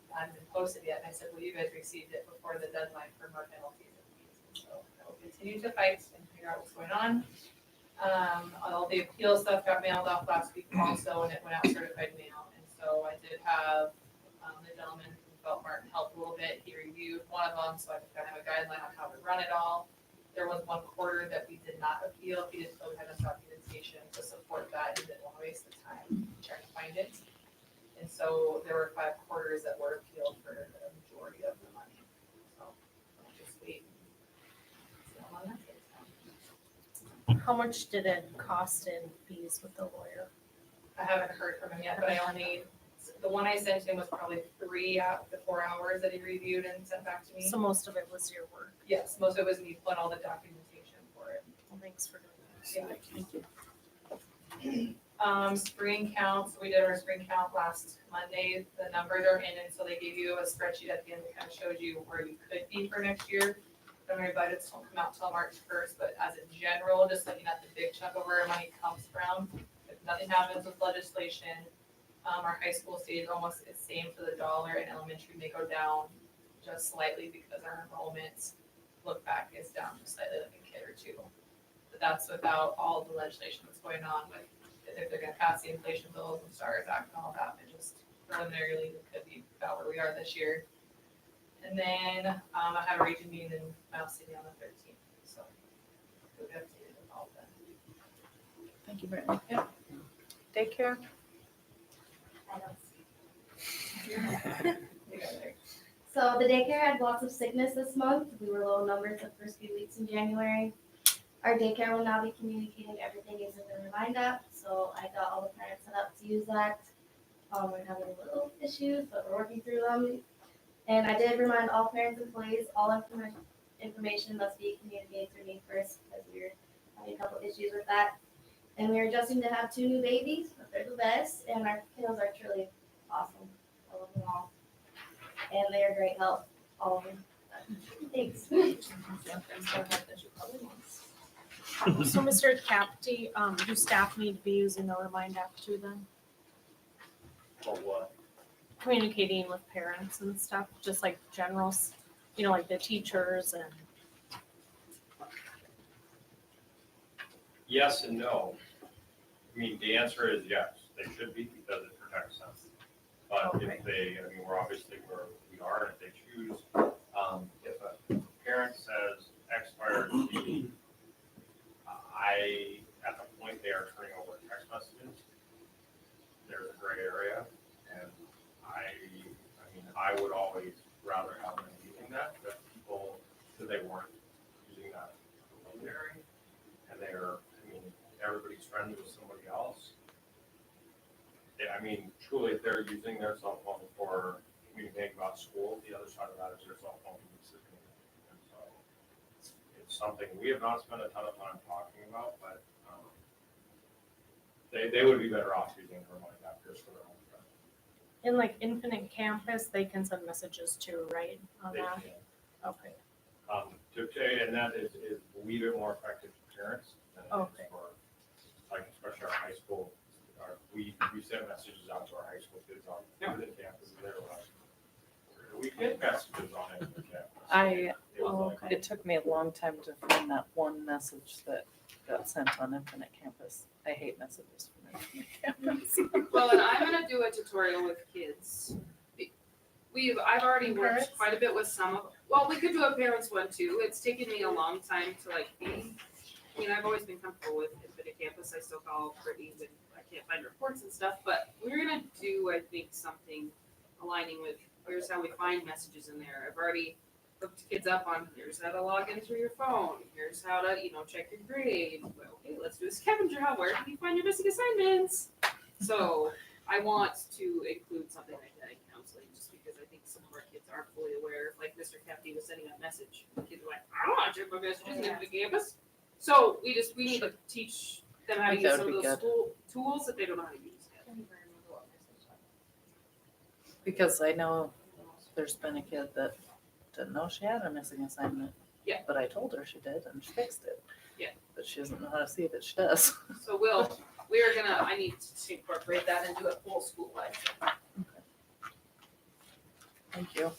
it hadn't been posted yet. And I said, well, you guys received it before the deadline for more penalties and fees. And so I will continue to fight and figure out what's going on. All the appeal stuff got mailed off last week also, and it went out certified mail. And so I did have the gentleman from Felt Martin help a little bit. He reviewed one of them, so I kind of have a guideline on how to run it all. There was one quarter that we did not appeal. He didn't feel we had enough documentation to support that. He didn't want to waste the time trying to find it. And so there were 5 quarters that were appealed for the majority of the money. So I'll just wait. So on that case. How much did it cost in fees with the lawyer? I haven't heard from him yet, but the one I sent him was probably 3 out of the 4 hours that he reviewed and sent back to me. So most of it was your work. Yes, most of it was me putting all the documentation for it. Well, thanks for doing Yeah. that. Thank you. Spring counts, we did our spring count last Monday, the numbers are in, and so they gave you a spreadsheet at the end that kind of shows you where you could be for next year. Preliminary budgets don't come out till March first, but as a general, just looking at the big chunk of where our money comes from, if nothing happens with legislation, our high school stays almost the same for the dollar, and elementary may go down just slightly because our enrollment look back is down just slightly, like a kid or two. But that's without all the legislation that's going on with, if they're gonna pass the inflation bills and STARS Act and all that, and just preliminarily, it could be about where we are this year. And then, I have a region meeting in Miles City on the 13th, so we'll be updated with all of that. Thank you, Brittany. Yep. Daycare? I don't see. So the daycare had lots of sickness this month. We were low numbers the first few weeks in January. Our daycare will now be communicating everything using the Remind app, so I got all the parents set up to use that. We're having little issues, but we're working through them. And I did remind all parents and employees, all information must be communicated through me first, because we're having a couple issues with that. And we're adjusting to have 2 new babies, but they're the best, and our kiddos are truly awesome. I love them all. And they are great help, all of them. Thanks. So Mr. Capty, do staff need to be using the Remind app too then? For what? Communicating with parents and stuff, just like generals, like the teachers and. Yes and no. I mean, the answer is yes, they should be because it protects them. But Okay. if they, I mean, we're obviously where we are, and if they choose, if a parent says X, Y, or Z, at the point they are turning over text messages, there's a gray area, and I would always rather have them using that, but people, because they weren't using that preliminary, and everybody's friends with somebody else. Truly, if they're using their cell phone for communicating about school, the other side of that is their cell phone needs to communicate. And so it's something we have not spent a ton of time talking about, but they would be better off using Remind app just for their own friends. In like Infinite Campus, they can send messages too, right, on They that? can. Okay, And that is a wee bit more effective for parents than it Okay. is for, like, especially our high school. We send messages out to our high school kids on Infinite Campus, and they're like, where do we get messages on Infinite Campus? It was like, It took me a long time to find that one message that got sent on Infinite Campus. I hate messages from Infinite Campus. Well, and I'm gonna do a tutorial with kids. I've already worked Parents? quite a bit with well, we could do a parents one too. It's taken me a long time to I've always been comfortable with Infinite Campus. I still call Brittany when I can't find reports and stuff, but we're gonna do, I think, something aligning with, here's how we find messages in there. I've already hooked kids up on, here's how to log in through your phone. Here's how to, check your grades. Well, okay, let's do a scavenger hunt. Where can you find your missing assignments? So I want to include something like that in counseling, just because I think some of our kids aren't fully aware. Like Mr. Capty was sending a message. The kids are like, I don't want to check my messages in the campus. So we need to teach them how to I think use that some would of be those good. school tools that they don't know how to use yet. Because I know there's been a kid that didn't know she had a missing assignment. Yeah. But I told her she did and she fixed it. Yeah. But she doesn't know how to see that she does. So I need to incorporate that and do it full school wide. Thank you.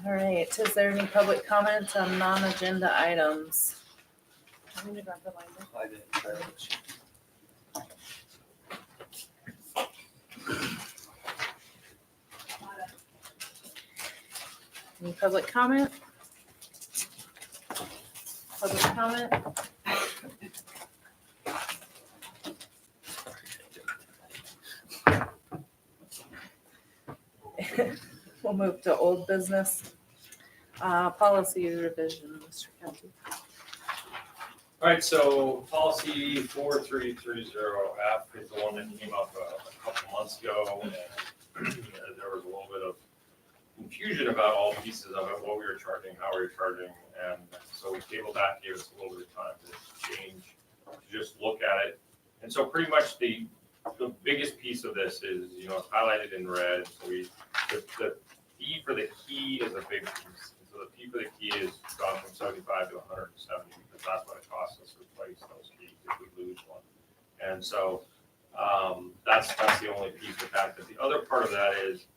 All right, is there any public comments on non-agenda items? I'm gonna grab the binder. I didn't try it. Any public comment? Public comment? We'll move to old business. Policy revision, Mr. Kelty. All right, so policy 4330F is the one that came up a couple months ago, and there was a little bit of confusion about all pieces of it, what we were charging, how we were charging, and so we tabled that, gave us a little bit of time to change to just look at it. And so pretty much the biggest piece of this is, you know, it's highlighted in red. So the P for the key is a big piece. And so the P for the key is gone from 75 to 170 because that's what it costs us to replace those keys if we lose one. And so that's the only piece with that. But the other part of that is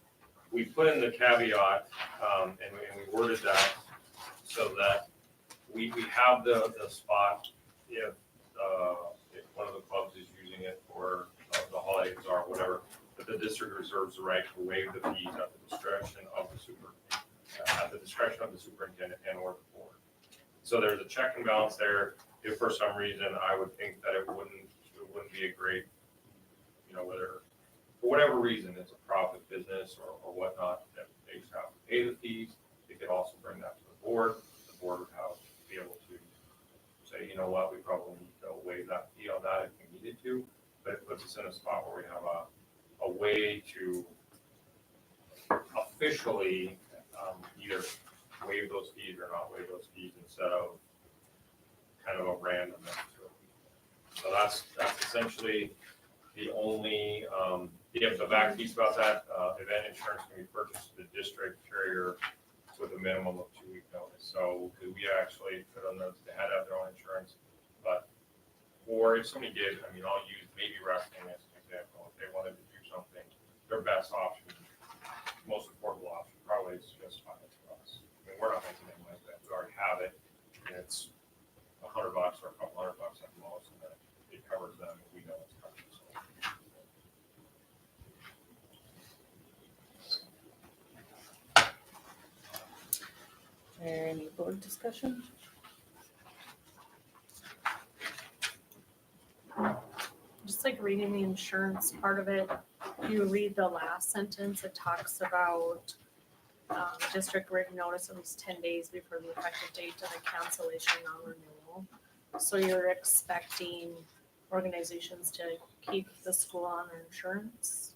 we put in the caveat and we worded that so that we have the spot if one of the clubs is using it for the holidays or whatever, but the district reserves the right to waive the fees at the discretion of the superintendent and or the board. So there's a check and balance there. If for some reason I would think that it wouldn't be a great, you know, whether for whatever reason it's a profit business or whatnot, that they just have to pay the fees. They could also bring that to the board. The board would have to be able to say, you know what, we probably need to waive that fee on that if we needed to, but it puts us in a spot where we have a way to officially either waive those fees or not waive those fees instead of kind of a randomness to it. So that's essentially the only, the back piece about that, event insurance can be purchased to the district carrier with a minimum of 2-week notice. So we actually put on those, they had to have their own insurance, but or if somebody did, I mean, I'll use maybe wrestling as an example. If they wanted to do something, their best option, most affordable option, probably is just finance for us. I mean, we're not making any money, but we already have it, and it's $100 or a couple $100 at the most, and then it covers them. We know it's covered. So. Is there any board discussion? Just like reading the insurance part of it, you read the last sentence, it talks about district written notice at least 10 days before the effective date of the cancellation non-renewal. So you're expecting organizations to keep the school on their insurance?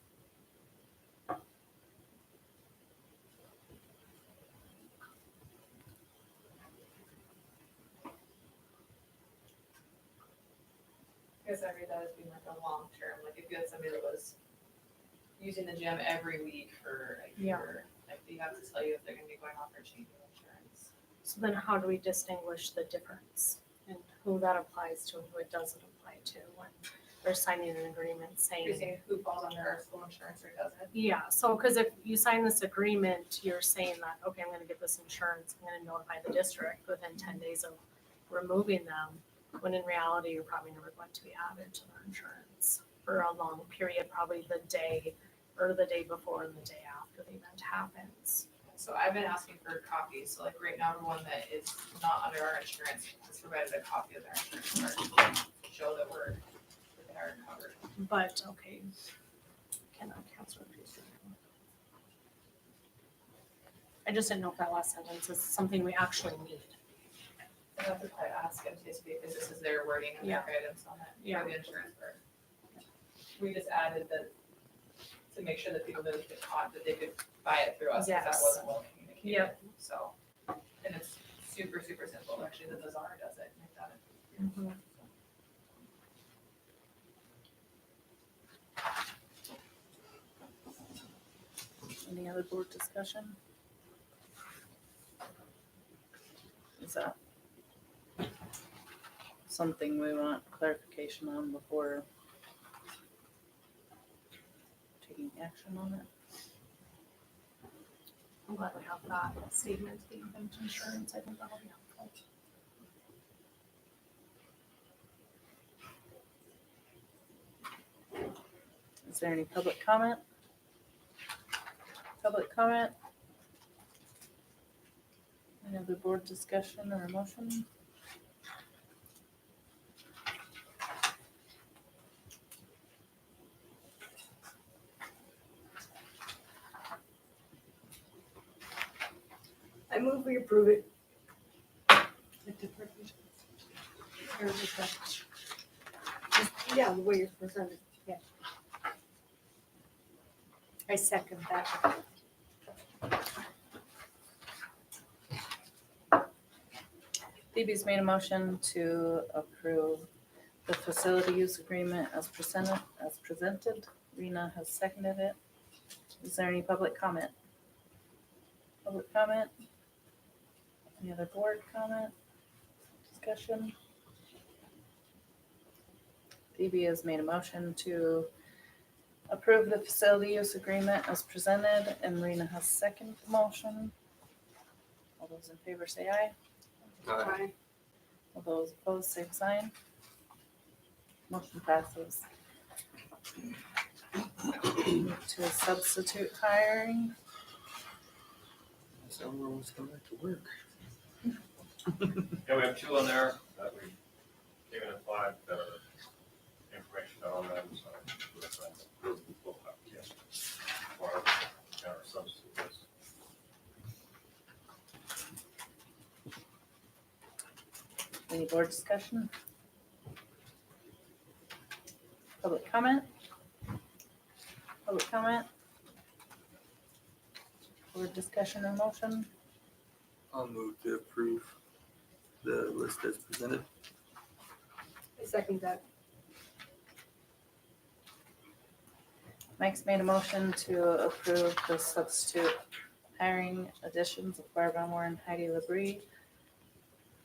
I guess I read that as being like a long term, like if you had somebody that was using the gym every week for a year, like you have to tell you if they're gonna be going off or changing insurance. So then how do we distinguish the difference and who that applies to and who it doesn't apply to when they're signing an agreement saying? You're saying who falls under our school insurance or doesn't? Yeah, so because if you sign this agreement, you're saying that, okay, I'm gonna get this insurance, I'm gonna notify the district within 10 days of removing them, when in reality, you're probably never going to be added to their insurance for a long period, probably the day or the day before and the day after the event happens. So I've been asking for copies, so like right now, the one that is not under our insurance has provided a copy of their insurance card to show that we're covered. But, okay, cannot cancel it. I just didn't know if that last sentence is something we actually need. I have to probably ask MTSB because this is their wording and their guidance on it for the insurance part. We just added that to make sure that people knew that they could buy it through us, because that wasn't well communicated. Yep. So, and it's super, super simple. Actually, the Bazaar does it. They've done it. Any other board discussion? Is that something we want clarification on before taking action on it? I'm glad we have that statement, the event insurance, I think that'll be helpful. Is there any public comment? Public comment? Any other board discussion or motion? I move we approve it. Yeah, the way it's presented, yeah. I second that. Phoebe's made a motion to approve the facility use agreement as presented. Rena has seconded it. Is there any public comment? Public comment? Any other board comment? Discussion? Phoebe has made a motion to approve the facility use agreement as presented, and Rena has seconded the motion. All those in favor say aye. Aye. All those opposed, same sign. Motion passes. Move to substitute hiring. Someone's coming back to work. Yeah, we have two on there that we came in at 5 that are information on them, so we'll have, yes, for our substitute list. Any board discussion? Public comment? Public comment? Board discussion or motion? I'll move to approve the list as presented. I second that. Mike's made a motion to approve the substitute hiring additions of Barb Elmore and Heidi Labrie.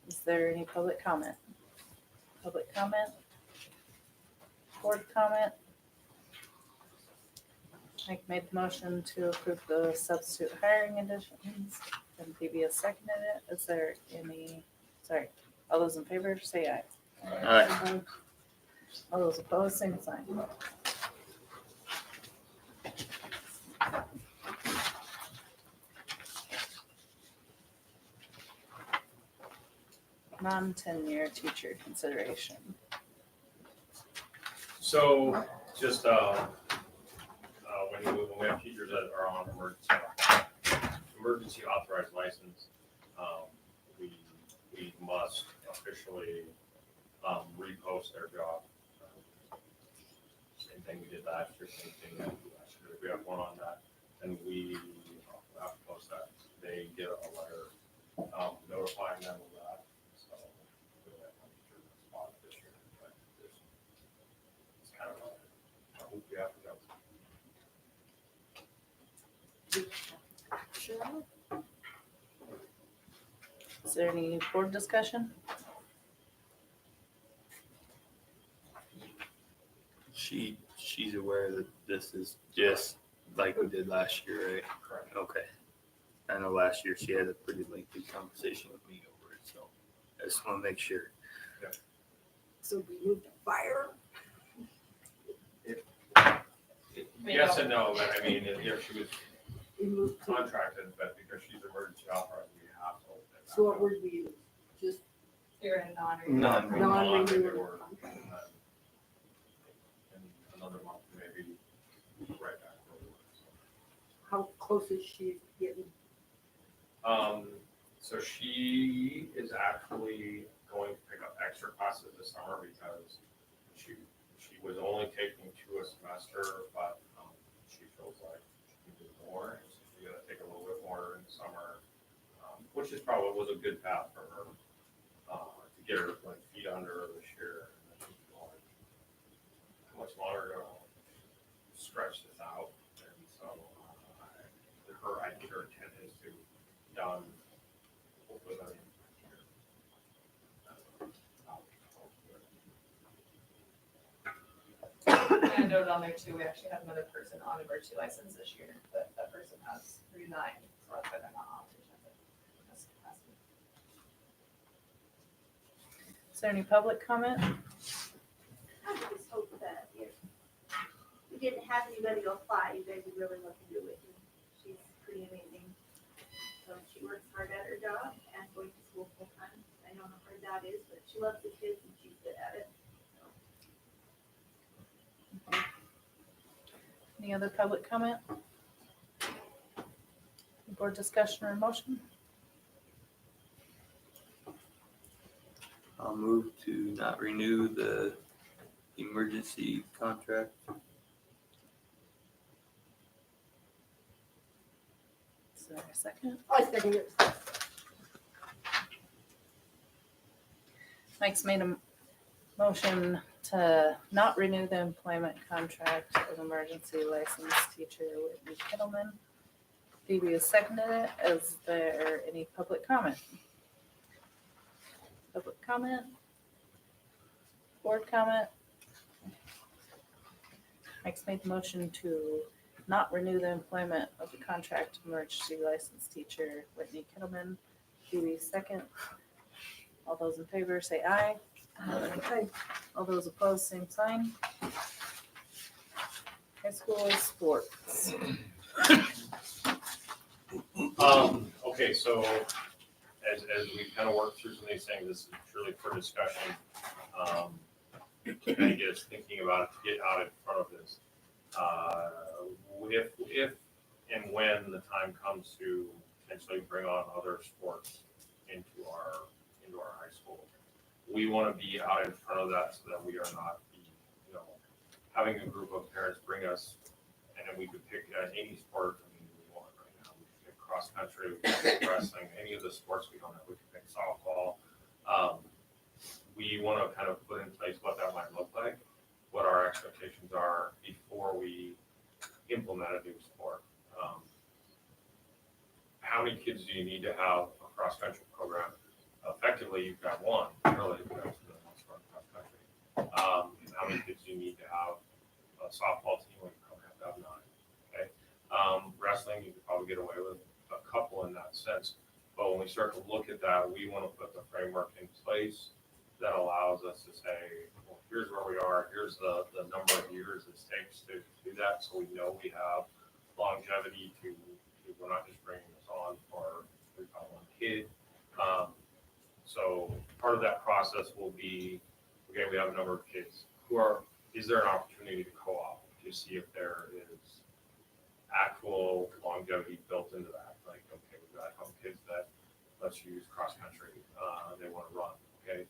Is there any public comment? Public comment? Board comment? Mike made the motion to approve the substitute hiring additions, and Phoebe has seconded it. Is there any, sorry, all those in favor, say aye. Aye. All those opposed, same sign. Non-tenure teacher consideration. So just, when we have teachers that are on emergency authorized license, we must officially, repost their job. Same thing we did last year, same thing that we did last year. We have one on that, and we have to post that. They get a letter, notifying them of that, so. We don't have one teacher respond this year, but it's kind of a hoop we have to go. Is there any board discussion? She's aware that this is just like we did last year, right? Correct. Okay. I know last year she had a pretty lengthy conversation with me over it, so I just want to make sure. So we moved to fire? Yes and no, but I mean, if she was We moved to, contracted, but because she's emergency authorized, we have to. open it back so what up. word we use? Just You're in non-renewal. non-renewable. And then in another month, maybe right back where we were, so. How close is she getting? So she is actually going to pick up extra classes this summer because she was only taking 2 a semester, but, she feels like she can do more. So she's gonna take a little bit more in the summer, which is probably was a good path for her, to get her like feet under her this year. And then she's going, how much longer to stretch this out? And so, I think her intent is to be done hopefully by the end of next year. And I noted on there too, we actually have another person on emergency license this year, but that person has resigned, so that's why they're not on the agenda. That's capacity. Is there any public comment? I just hope that if we didn't have anybody apply, you guys would really look into it. She's pretty amazing. So she works hard at her job and going to school full time. I don't know how hard that is, but she loves the kids and she's good at it. Any other public comment? Board discussion or motion? I'll move to not renew the emergency contract. Is there a second? I second it. Motion to not renew the employment contract of emergency licensed teacher Whitney Kittleman. Phoebe has seconded it. Is there any public comment? Public comment? Board comment? Mike's made the motion to not renew the employment of the contract of emergency licensed teacher Whitney Kittleman. Phoebe second. All those in favor say aye. Aye. All those opposed, same sign. High school sports. Okay, so as we kind of work through some of these things, this is truly for discussion. To kind of get us thinking about it, to get out in front of this. If and when the time comes to potentially bring on other sports into our high school, we want to be out in front of that so that we are not, having a group of parents bring us, and then we could pick any sport. I mean, we want right now. We could pick cross country, we could pick wrestling, any of the sports we don't have. We could pick softball. We want to kind of put in place what that might look like, what our expectations are before we implement a new sport. How many kids do you need to have a cross country program? Effectively, you've got one. Really, that's the most for cross country. How many kids do you need to have a softball team? We probably have to have 9. Okay. Wrestling, you could probably get away with a couple in that sense. But when we start to look at that, we want to put the framework in place that allows us to say, well, here's where we are, here's the number of years it takes to do that, so we know we have longevity to we're not just bringing this on for one kid. So part of that process will be, okay, we have a number of kids is there an opportunity to co-op to see if there is actual longevity built into that? Like, okay, we've got some kids that, let's use cross country, they want to run, okay?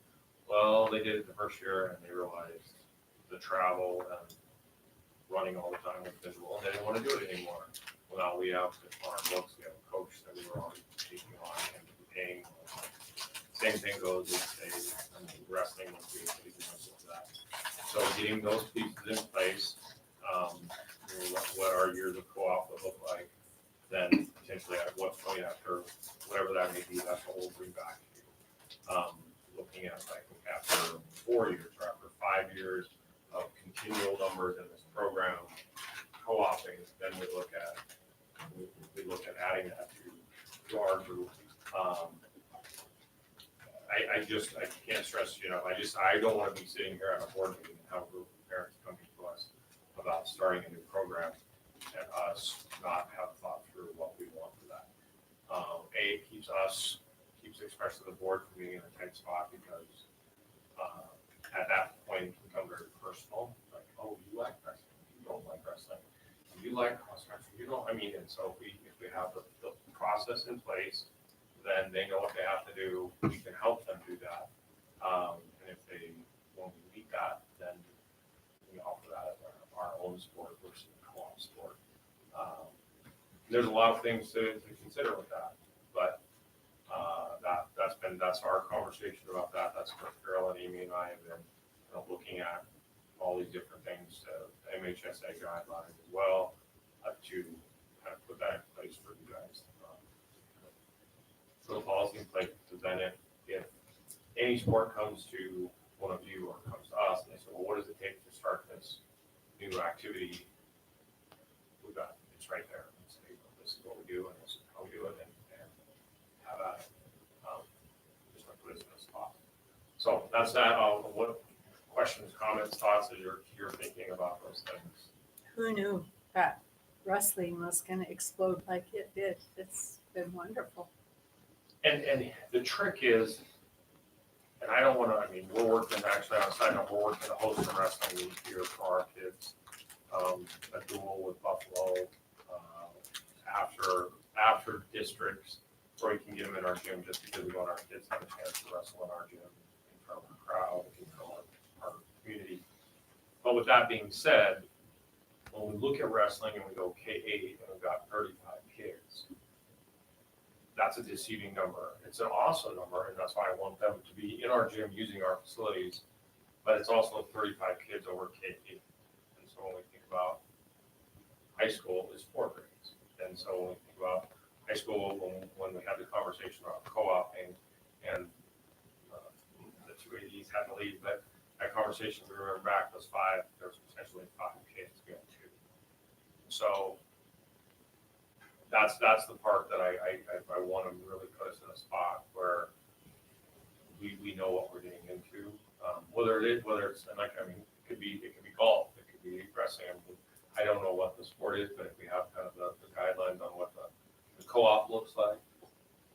Well, they did it the first year and they realized the travel and running all the time was miserable and they didn't want to do it anymore. Well, now we have on our books, we have a coach that we were already taking on and paying. Same thing goes with wrestling with that. So getting those pieces in place, what our years of co-op would look like, then potentially at what point after whatever that may be, that's what we'll bring back to you. Looking at like after 4 years or after 5 years of continual numbers in this program, co-oping, then we look at adding that to our group. I can't stress, I don't want to be sitting here at a board meeting and have a group of parents coming to us about starting a new program and us not have thought through what we want for that. It keeps the rest of the board from being in a tight spot because at that point it can become very personal. Like, oh, you like wrestling, you don't like wrestling, you like cross country, you don't. And so if we have the process in place, then they know what they have to do. We can help them do that. And if they won't meet that, then we offer that as our own sport versus a co-op sport. There's a lot of things to consider with that, but that's our conversation about that. That's what Carol and Amy and I have been looking at all these different things, MHSA guidelines as well, to kind of put that in place for you guys. Put a policy in place to then if any sport comes to one of you or comes to us and they say, well, what does it take to start this new activity? We've got it's right there. This is what we do and this is how we do it and have at it. Just like put us in a spot. So that's that. What questions, comments, thoughts as you're thinking about those things? Who knew that wrestling was going to explode like it did? It's been wonderful. And the trick is, and I don't want to, we're working actually on a side note, we're working to host a wrestling league here for our kids. A duel with Buffalo after districts, where we can get them in our gym just because we want our kids to have a chance to wrestle in our gym in front of a crowd, in front of our community. But with that being said, when we look at wrestling and we go K8 and we've got 35 kids, that's a deceiving number. It's an awesome number, and that's why I want them to be in our gym using our facilities. but it's also 35 kids over K-8. And so when we think about high school, it's 4 grades. And so when we think about high school, when we had the conversation about co-oping and the 2 ADs had to leave, but that conversation, we remember back, was 5, there was potentially 5 kids going to. So that's the part that I want to really put us in a spot where we know what we're getting into. Whether it's, and like, I mean, it could be golf, it could be wrestling. I mean, I don't know what the sport is, but if we have kind of the guidelines on what the co-op looks like,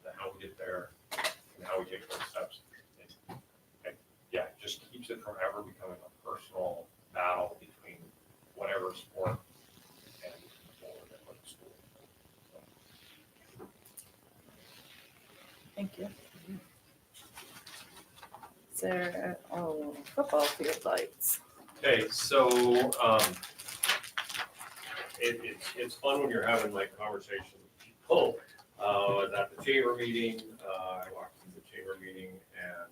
and how we get there, and how we take those steps, it just keeps it from ever becoming a personal battle between whatever sport and the school. Thank you. Is there, football field lights? Okay, so, it's fun when you're having like conversations with people. I was at the chamber meeting, I walked into the chamber meeting and,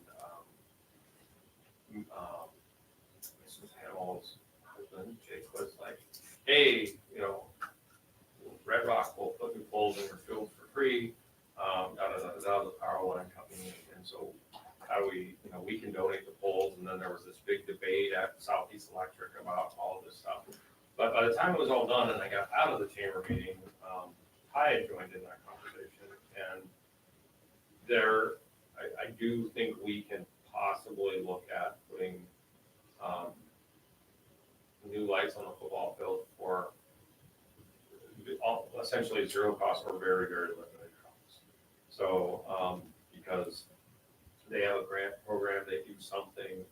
Mrs. Hamill's husband, Jake, was like, hey, Red Rock will put new poles in your field for free, the Power Line Company, and so how do we can donate the poles, and then there was this big debate at Southeast Electric about all of this stuff. But by the time it was all done and I got out of the chamber meeting, I had joined in that conversation, and I do think we can possibly look at putting new lights on the football field for essentially zero cost or very, very limited cost. So, because they have a grant program, they do something,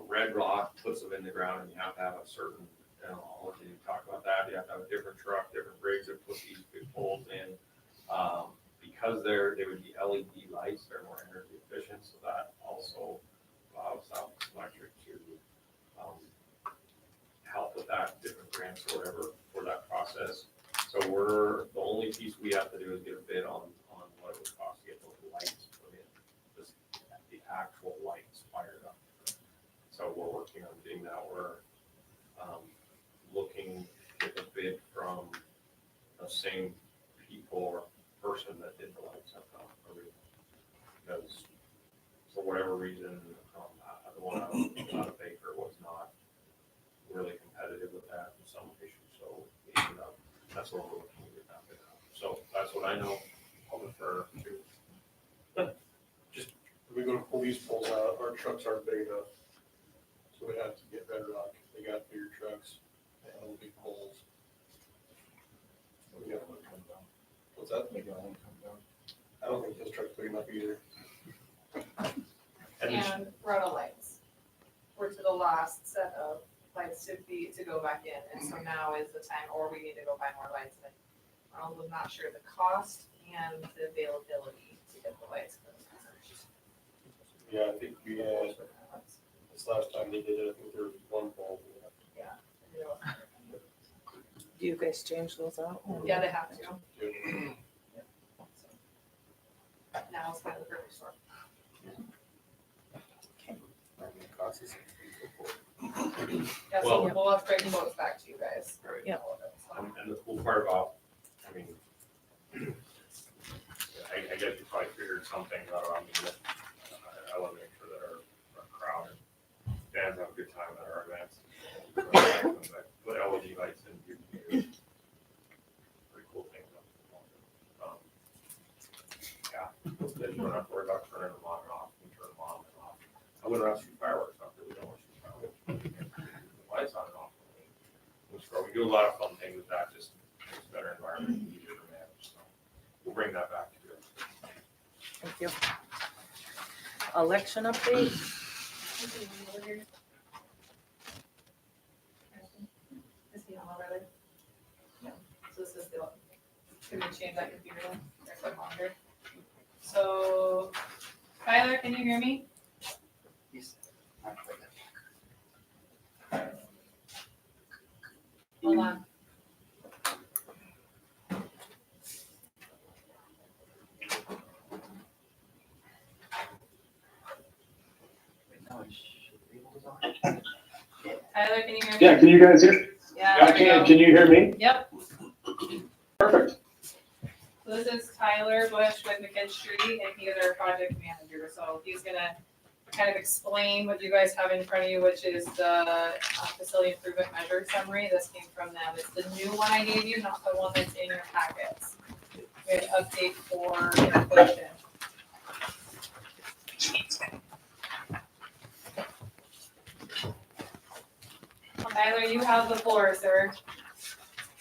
Red Rock puts them in the ground and you have to have a certain, I'll let you talk about that, you have to have a different truck, different rigs that put these big poles in. Because they would be LED lights, they're more energy efficient, so that also allows Southeast Electric to help with that, different grants or whatever for that process. So the only piece we have to do is get a bid on what it would cost to get those lights put in, just the actual lights fired up. So we're working on getting that. We're looking to get a bid from the same people or person that did the lights up on arena. Because for whatever reason, the one out of Baker was not really competitive with that in some issues. So we ended up, that's what we're looking to get that bid out. So that's what I know. I'll defer to. Just, if we're gonna pull these poles out, our trucks aren't big enough. So we have to get Red Rock. They got bigger trucks, they have big poles. We got one come down. What's that? They got one come down. I don't think this truck's big enough either. And run a lights. We're to the last set of lights to go back in, and so now is the time, or we need to go buy more lights. And I was not sure the cost and the availability to get the lights for the sensors. Yeah, I think we had, this last time they did it, I think there was one pole. Do you guys change those out? Yeah, they have to. Now it's kind of the perfect storm. Yeah, so Well- we'll have to bring quotes back to you guys. for Yep. all of it, so. And the cool part about, I mean, I guess you probably figured something out around me. I want to make sure that our crowd and fans have a good time at our events. Put LED lights in, pretty cool thing. Yeah, then you don't have to worry about turning them on and off, you turn them on and off. I wouldn't have to shoot fireworks up there, we don't want to shoot fireworks. Lights on and off. We do a lot of fun things with that, just makes a better environment, easier to manage, so we'll bring that back to you. Thank you. Election update? Is he on already? No. So this is the, can we change that computer then? There's a monitor. So, Tyler, can you hear me? Hold on. Right now, it should be. people to talk. Tyler, can you hear me? Yeah, can you guys hear? Yeah. I can. Can you hear me? Yep. Perfect. So this is Tyler Bush with McKinstry, and he is our project manager. So he's gonna kind of explain what you guys have in front of you, which is the facility improvement measure summary. This came from them. It's the new one I gave you, not the one that's in your packets. We had an update for inflation. Tyler, you have the floor, sir.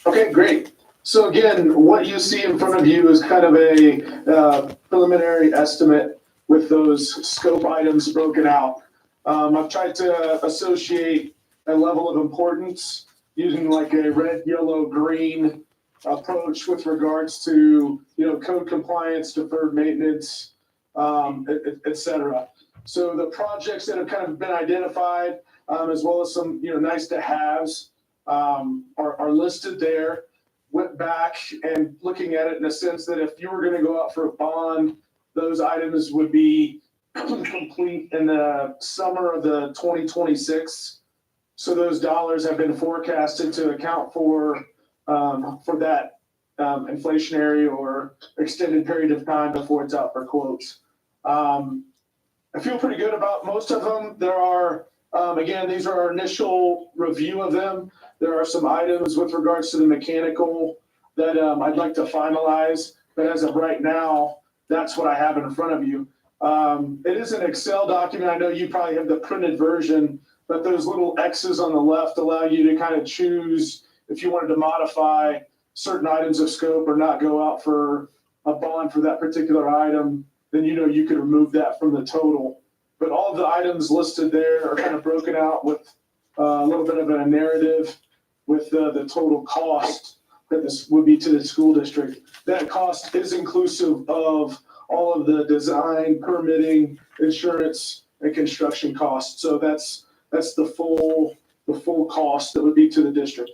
Okay, great. So again, what you see in front of you is kind of a preliminary estimate with those scope items broken out. I've tried to associate a level of importance using like a red, yellow, green approach with regards to, code compliance, deferred maintenance, et cetera. So the projects that have kind of been identified, as well as some, nice to haves, are listed there. Went back and looking at it in a sense that if you were going to go out for a bond, those items would be complete in the summer of the 2026. So those dollars have been forecasted to account for that inflationary or extended period of time before it's out for quotes. I feel pretty good about most of them. There are, again, these are our initial review of them. There are some items with regards to the mechanical that I'd like to finalize, but as of right now, that's what I have in front of you. It is an Excel document. I know you probably have the printed version, but those little X's on the left allow you to kind of choose if you wanted to modify certain items of scope or not go out for a bond for that particular item, then you could remove that from the total. But all of the items listed there are kind of broken out with a little bit of a narrative with the total cost that this would be to the school district. That cost is inclusive of all of the design, permitting, insurance, and construction costs. So that's the full cost that would be to the district.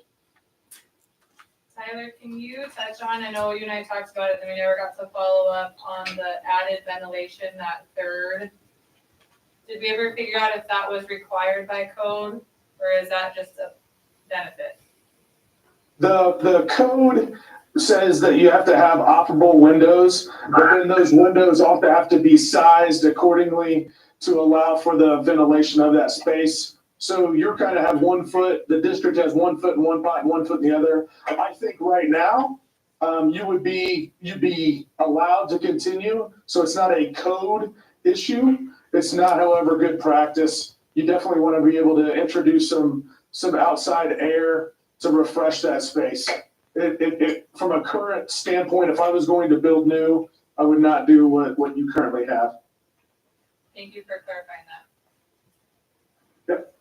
Tyler, can you touch on, I know you and I talked about it, and we never got to follow up on the added ventilation, that third. Did we ever figure out if that was required by code, or is that just a benefit? The code says that you have to have operable windows, but then those windows also have to be sized accordingly to allow for the ventilation of that space. So you're kind of have 1 foot, the district has 1 foot in one pot, 1 foot in the other. I think right now, you'd be allowed to continue. So it's not a code issue. It's not, however, good practice. You definitely want to be able to introduce some outside air to refresh that space. From a current standpoint, if I was going to build new, I would not do what you currently have. Thank you for clarifying that. Yep.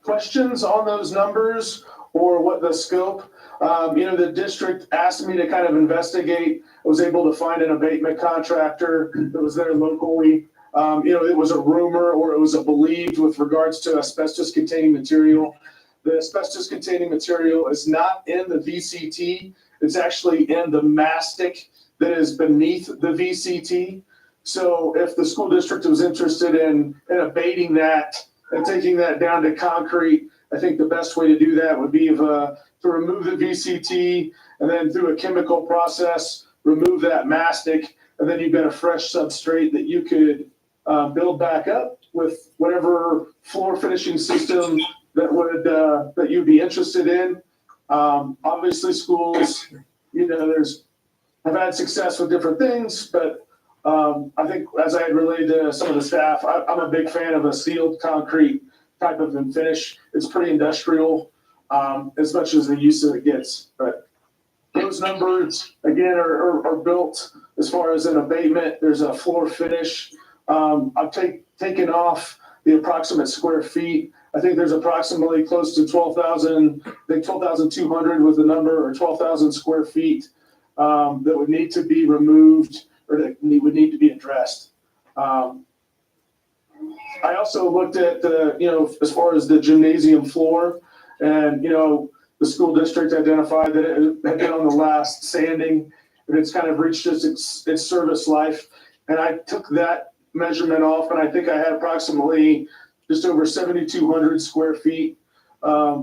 Questions on those numbers or what the scope? The district asked me to kind of investigate. I was able to find an abatement contractor that was there locally. It was a rumor or it was a believed with regards to asbestos containing material. The asbestos containing material is not in the VCT. It's actually in the mastic that is beneath the VCT. So if the school district was interested in abating that and taking that down to concrete, I think the best way to do that would be to remove the VCT and then through a chemical process, remove that mastic, and then you've got a fresh substrate that you could build back up with whatever floor finishing system that you'd be interested in. Obviously schools, have had success with different things, but I think as I had relayed to some of the staff, I'm a big fan of a sealed concrete type of finish. It's pretty industrial, as much as the use of it gets. But those numbers, again, are built as far as an abatement. There's a floor finish. I've taken off the approximate square feet. I think there's approximately close to 12,000, I think 12,200 was the number, or 12,000 square feet that would need to be removed or that would need to be addressed. I also looked at as far as the gymnasium floor, and, the school district identified that it had been on the last sanding, and it's kind of reached its service life. and I took that measurement off, and I think I had approximately just over 7,200 square feet.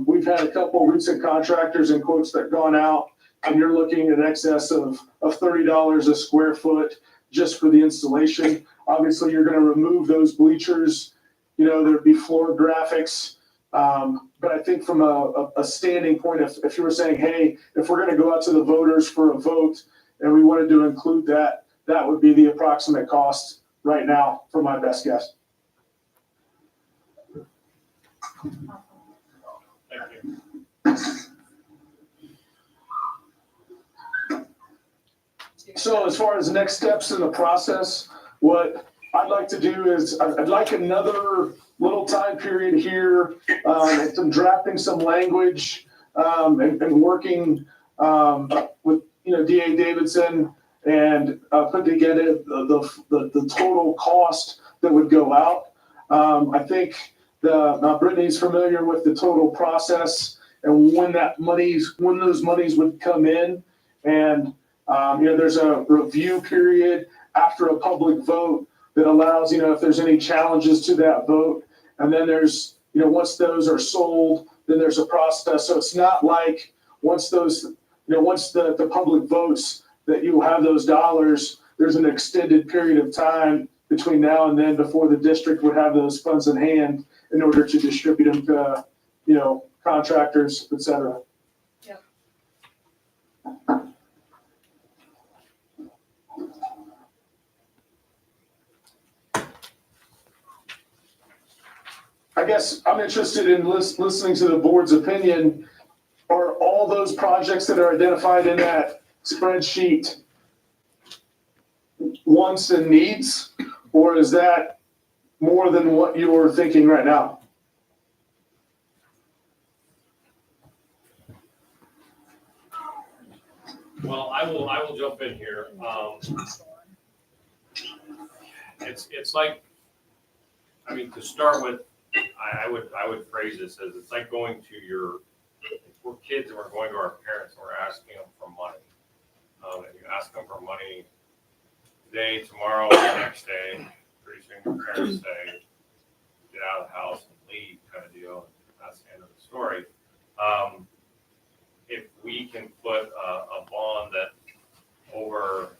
We've had a couple recent contractors and quotes that gone out, and you're looking at excess of $30 a square foot just for the installation. Obviously, you're going to remove those bleachers. You know, there'd be floor graphics. But I think from a standing point, if you were saying, hey, if we're going to go out to the voters for a vote and we wanted to include that, that would be the approximate cost right now for my best guess. Thank you. So as far as next steps in the process, what I'd like to do is I'd like another little time period here, and some drafting some language, and working with, you know, DA Davidson and put together the total cost that would go out. I think Brittany's familiar with the total process and when those monies would come in. And you know, there's a review period after a public vote that allows, you know, if there's any challenges to that vote. And then there's, you know, once those are sold, then there's a process. So it's not like once the public votes that you have those dollars, there's an extended period of time between now and then before the district would have those funds in hand in order to distribute them to, you know, contractors, et cetera. I guess I'm interested in listening to the board's opinion. Are all those projects that are identified in that spreadsheet wants and needs, or is that more than what you're thinking right now? Well, I will jump in here. It's like, I mean, to start with, I would phrase this as it's like going to we're kids and we're going to our parents and we're asking them for money. And you ask them for money today, tomorrow, the next day, pretty soon your parents say, get out of the house and leave, kind of deal. That's the end of the story. If we can put a bond that over,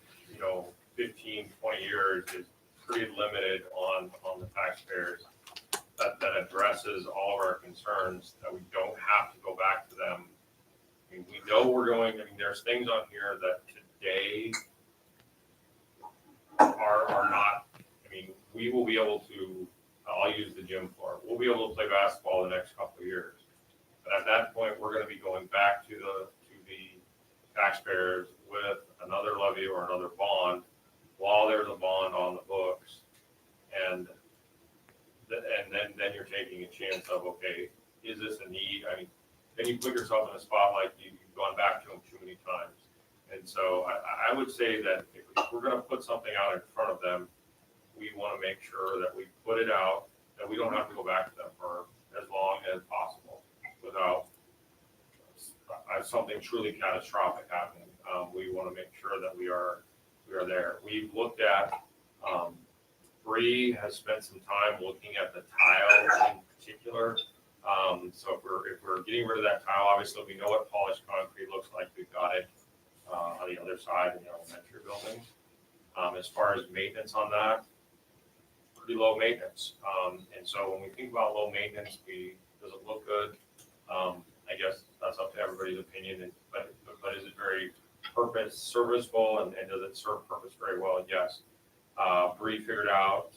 15, 20 years is pretty limited on the taxpayers, that addresses all of our concerns, that we don't have to go back to them. I mean, we know there's things on here that today are not, we will be able to, I'll use the gym floor, we'll be able to play basketball the next couple of years. But at that point, we're going to be going back to the taxpayers with another levy or another bond while there's a bond on the books. And then you're taking a chance of, okay, is this a need? I mean, then you put yourself in a spot like you've gone back to them too many times. And so I would say that if we're going to put something out in front of them, we want to make sure that we put it out, that we don't have to go back to them for as long as possible without something truly catastrophic happening. We want to make sure that we are there. We've looked at, Bree has spent some time looking at the tile in particular. So if we're getting rid of that tile, obviously we know what polished concrete looks like. We've got it on the other side in the elementary buildings. As far as maintenance on that, pretty low maintenance. And so when we think about low maintenance, does it look good? I guess that's up to everybody's opinion. But is it very serviceable and does it serve purpose very well? And yes. Bree figured out,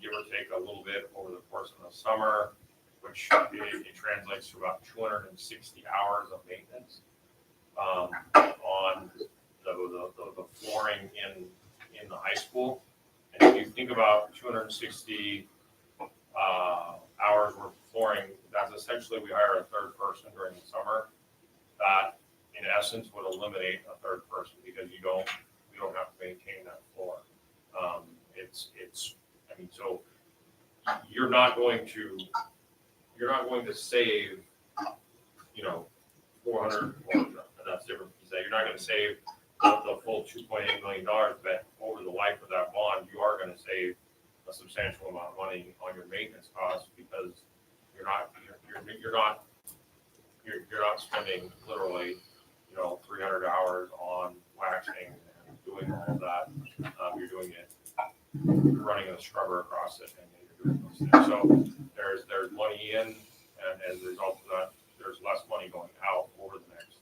give or take a little bit over the course of the summer, which it translates to about 260 hours of maintenance on the flooring in the high school. And if you think about 260 hours worth of flooring, that's essentially we hire a third person during the summer. That in essence would eliminate a third person because we don't have to maintain that floor. So you're not going to save, 400, and that's different from say, you're not going to save the full $2.8 million, but over the life of that bond, you are gonna save a substantial amount of money on your maintenance costs because you're not spending literally, 300 hours on waxing and doing all of that. You're doing it, you're running a scrubber across it and you're doing those things. So there's money in, and as a result of that, there's less money going out over the next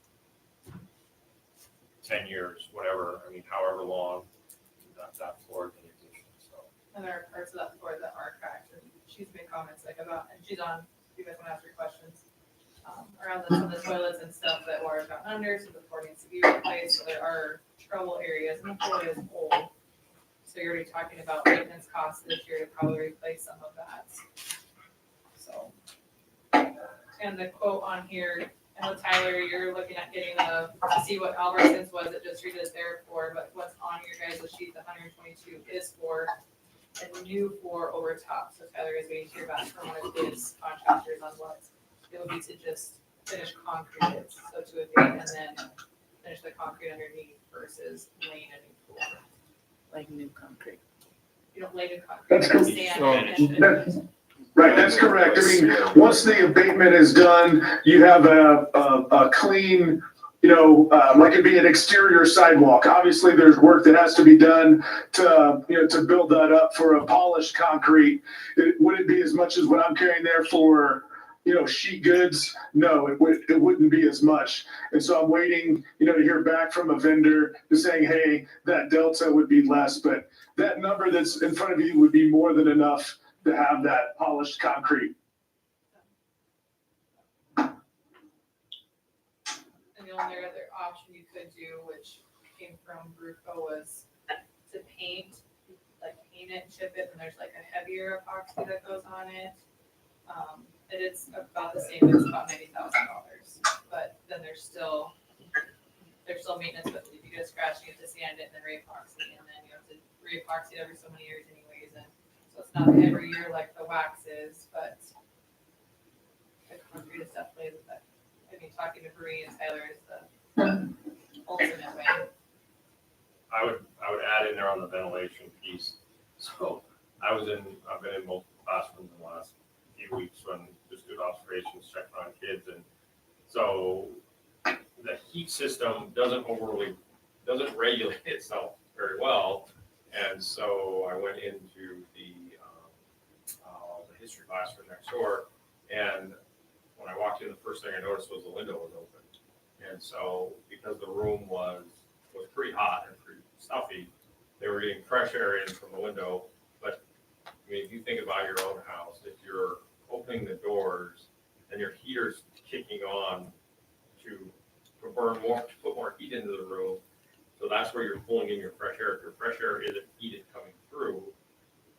10 years, whatever, however long that floor is in existence, so. And there are parts of that floor that are cracked, and she's made comments about, and she's on, if you guys want to ask her questions, around some of the toilets and stuff that water's gotten under, so the floor needs to be replaced, so there are trouble areas, and the floor is old. So you're already talking about maintenance costs this year to probably replace some of that. So, and the quote on here, I know Tyler, you're looking at getting to see what Albertsons was, it just redid there for, but what's on your guys' sheet, the 122 is for a new floor over top. So Tyler is waiting to hear back from one of his contractors on what it would be to just finish concrete it, so to a date, and then finish the concrete underneath versus laying a new floor. Like new concrete. You don't lay new concrete, That's you sand and finish. Right, that's correct. I mean, once the abatement is done, you have a clean, like it'd be an exterior sidewalk. Obviously, there's work that has to be done to, to build that up for a polished concrete. Would it be as much as what I'm carrying there for, sheet goods? No, it wouldn't be as much. And so I'm waiting, to hear back from a vendor who's saying, hey, that delta would be less, but that number that's in front of you would be more than enough to have that polished concrete. And the only other option you could do, which came from Bruco, was to paint it, chip it, and there's like a heavier epoxy that goes on it. And it's about the same, it's about $90,000, but then there's still maintenance, but if you get a scratch, you have to sand it and then re-epoxy, and then you have to re-epoxy it every so many years anyways, and so it's not every year like the wax is, but the concrete is definitely talking to Bree and Tyler is the ultimate way. I would add in there on the ventilation piece. So I've been in multiple classrooms in the last few weeks when just doing observations, checking on kids, and so the heat system doesn't regulate itself very well. And so I went into the history classroom next door, and when I walked in, the first thing I noticed was the window was open. And so because the room was pretty hot and pretty stuffy, they were getting fresh air in from the window. But if you think about your own house, if you're opening the doors and your heater's kicking on to burn more, to put more heat into the room, so that's where you're pulling in your fresh air. If your fresh air isn't heated coming through,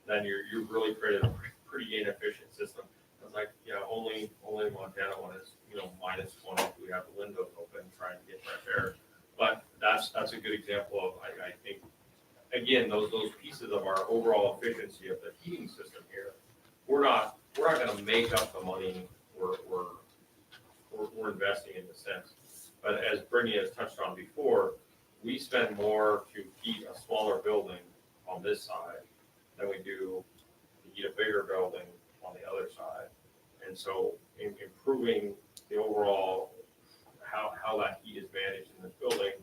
then you've really created a pretty inefficient system. It's like, only Montana one is, -20. We have the windows open trying to get fresh air. But that's a good example of, I think, again, those pieces of our overall efficiency of the heating system here. We're not going to make up the money we're investing in the sense. But as Brittany has touched on before, we spend more to heat a smaller building on this side than we do to heat a bigger building on the other side. And so improving the overall, how that heat is managed in this building,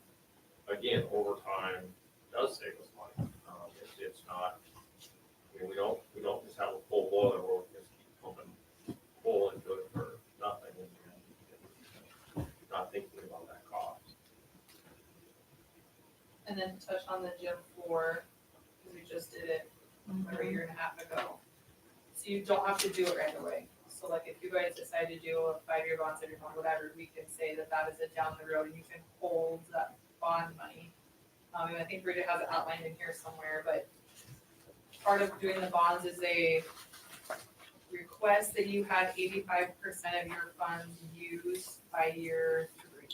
again, over time, does save us money. It's not, we don't just have a full boiler where we just keep pumping coal into it for nothing and not thinking about that cost. And then to touch on the gym floor, because we just did it over a year and a half ago. So you don't have to do it right away. So like if you guys decide to do a 5-year bond, 7-year bond, whatever, we can say that is it down the road and you can hold that bond money. And I think Bridget has it outlined in here somewhere, but part of doing the bonds is a request that you had 85% of your funds used by year 3.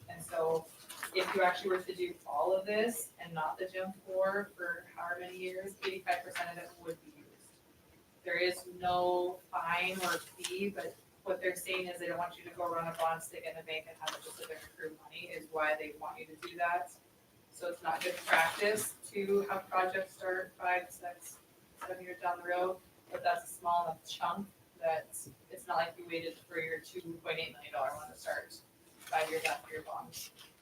And so if you actually were to do all of this and not the gym floor for however many years, 85% of it would be used. There is no fine or fee, but what they're saying is they don't want you to go run a bond, stick it in the bank and have it just sit there and accrue money is why they want you to do that. So it's not good practice to have projects start 5, 6, 7 years down the road, but that's a small enough chunk that it's not like you waited for your $2.8 million one to start 5 years after your bond.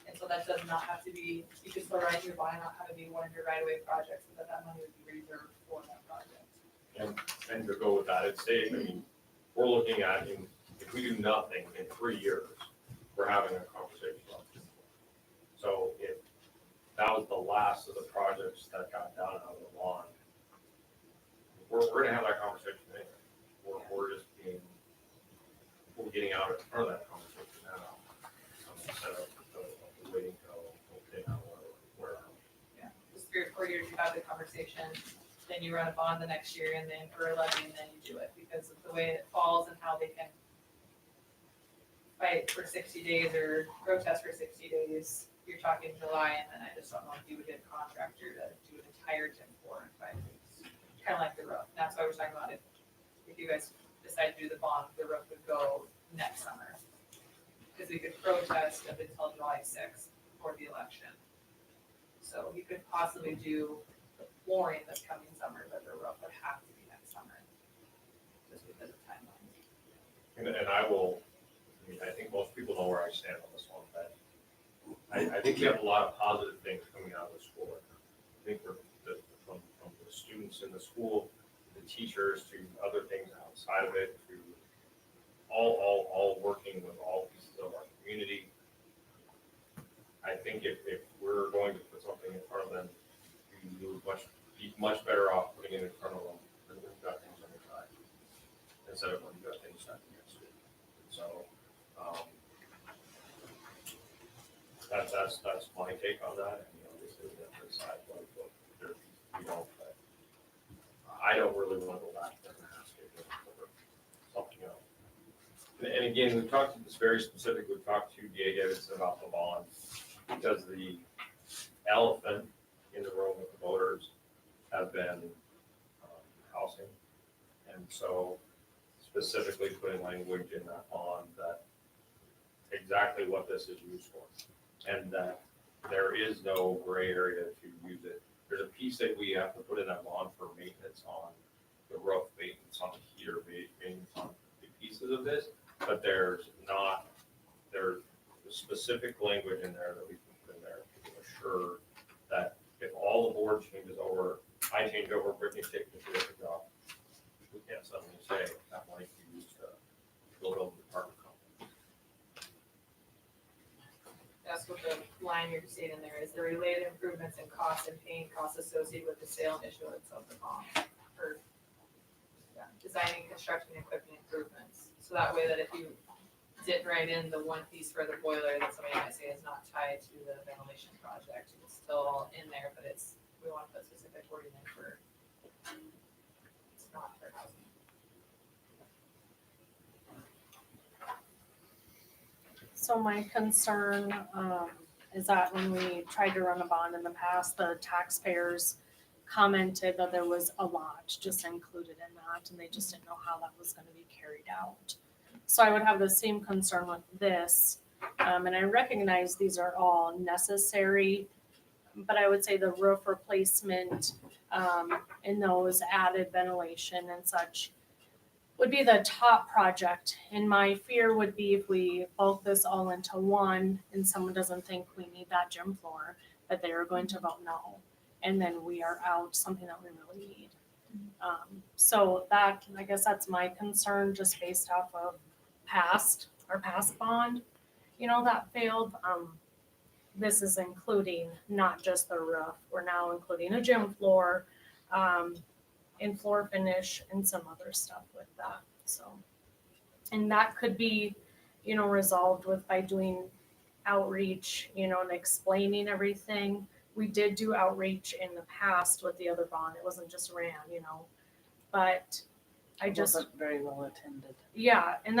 And so that does not have to be, you can still write your bond, not have it be one of your right-of-way projects, but that money would be reserved for that project. And to go with that, it's say, I mean, we're looking at, if we do nothing in 3 years, we're having a conversation about it. So if that was the last of the projects that got done out of the lawn, we're gonna have that conversation anyway. We're just we're getting out in front of that conversation now. Instead of waiting till, okay, now where are we? Yeah, just 3 or 4 years, you have the conversation, then you run a bond the next year, and then for a levy, and then you do it, because of the way it falls and how they can fight for 60 days or protest for 60 days. You're talking July, and then I just don't know if you would get a contractor to do an entire Tim floor in 5 weeks. Kind of like the roof. That's why we're talking about if you guys decide to do the bond, the roof would go next summer. Because we could protest up until July 6th for the election. So you could possibly do the flooring this coming summer, but the roof would have to be next summer. Just because of timeline. And I think most people know where I stand on this one, but I think we have a lot of positive things coming out of the school. I think from the students in the school, the teachers, to other things outside of it, to all working with all pieces of our community. I think if we're going to put something in front of them, we would be much better off putting it in front of them than we've got things on the side, instead of when you've got things set against it. So, that's my take on that, and, this is the other side, but but I don't really want to go back there and ask it for something else. And again, we've talked to this very specific, we've talked to DA Davidson about the bond, because the elephant in the room with the voters have been housing. And so specifically putting language in that bond that exactly what this is used for, and that there is no gray area to use it. There's a piece that we have to put in that bond for maintenance on the roof, maintenance on the heater, maintenance on the pieces of this, but there's specific language in there that we can put in there to assure that if all the board changes over, I change over, Brittany's taking a terrific job, we can't suddenly say that might be used to build over the department company. That's what the line you're stating there is, the related improvements in costs and paying costs associated with the sale and issuance of the bond. Or, designing, constructing, equipment improvements. So that way that if you did write in the one piece for the boiler that somebody might say is not tied to the ventilation project, it's still in there, but we want to put specific wording in for, it's not for housing. So my concern is that when we tried to run a bond in the past, the taxpayers commented that there was a lot just included in that, and they just didn't know how that was going to be carried out. So I would have the same concern with this, and I recognize these are all necessary, but I would say the roof replacement and those added ventilation and such would be the top project. And my fear would be if we bulk this all into one and someone doesn't think we need that gym floor, that they are going to vote no. And then we are out something that we really need. So that, I guess that's my concern, just based off of our past bond, that failed. This is including not just the roof. We're now including a gym floor, and floor finish and some other stuff with that. So, and that could be, resolved by doing outreach, and explaining everything. We did do outreach in the past with the other bond. It wasn't just ran, but It wasn't very well attended. yeah, and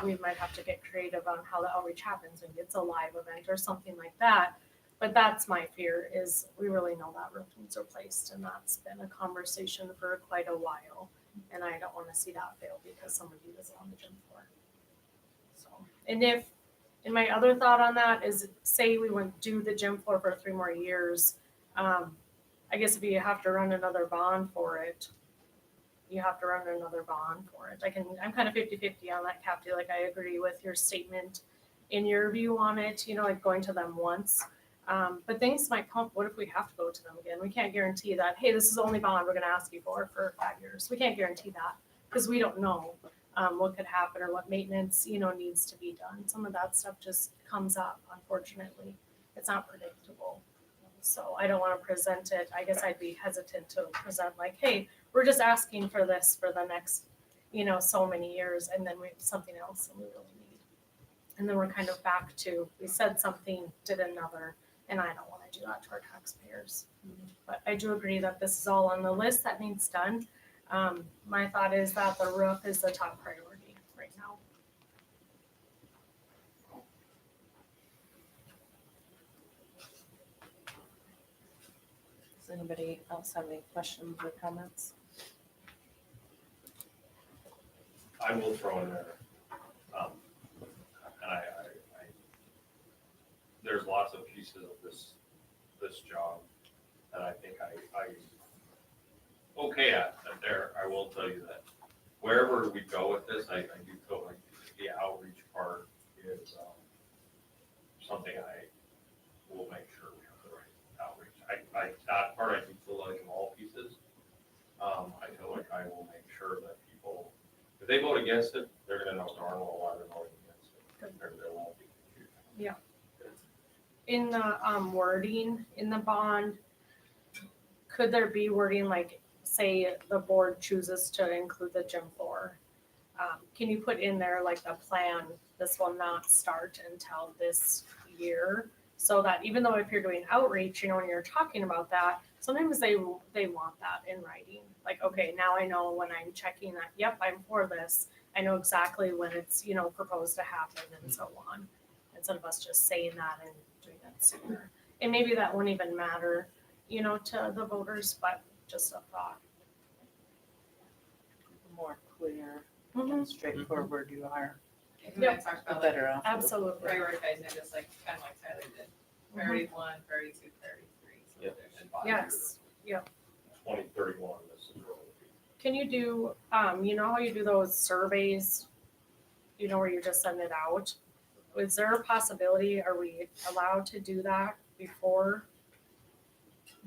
we might have to get creative on how the outreach happens. Maybe it's a live event or something like that. But that's my fear, is we really know that roof needs replaced, and that's been a conversation for quite a while. And I don't want to see that fail because somebody doesn't on the gym floor. So, and And my other thought on that is, say we would do the gym floor for 3 more years. I guess if you have to run another bond for it, you have to run another bond for it. I'm kind of 50-50 on that, Kathy. Like, I agree with your statement in your view on it, like going to them once. But things might come up. What if we have to go to them again? We can't guarantee that, hey, this is the only bond we're going to ask you for 5 years. We can't guarantee that because we don't know what could happen or what maintenance, needs to be done. Some of that stuff just comes up, unfortunately. It's not predictable. So I don't want to present it. I guess I'd be hesitant to present like, hey, we're just asking for this for the next, so many years, and then we have something else that we really need. And then we're kind of back to, we said something, did another, and I don't want to do that to our taxpayers. But I do agree that this is all on the list that needs done. My thought is that the roof is the top priority right now. Does anybody else have any questions or comments? I will throw in there, and there's lots of pieces of this job that I think I okay at there. I will tell you that wherever we go with this, I do feel like the outreach part is something I will make sure we have the right outreach. That part I do feel like in all pieces. I feel like I will make sure that people, if they vote against it, they're gonna know darn well why they're voting against it. There won't be confusion. Yeah. In the wording in the bond, could there be wording like, say the board chooses to include the gym floor? Can you put in there like the plan, this will not start until this year? So that even though if you're doing outreach, when you're talking about that, sometimes they want that in writing. Like, okay, now I know when I'm checking that, yep, I'm for this. I know exactly when it's, proposed to happen and so on. Instead of us just saying that and doing that sooner. And maybe that won't even matter, to the voters, but just a thought. The more clear Mhm. and straightforward you are, Yeah, I Yep. talked the about like better off. Absolutely. prioritizing, just like kind of like Tyler did. Priority 1, priority 2, priority 3. So Yep. there's- And 5 Yes. years, 2031, this is really. Can you do, how you do those surveys, where you just send it out? Is there a possibility, are we allowed to do that before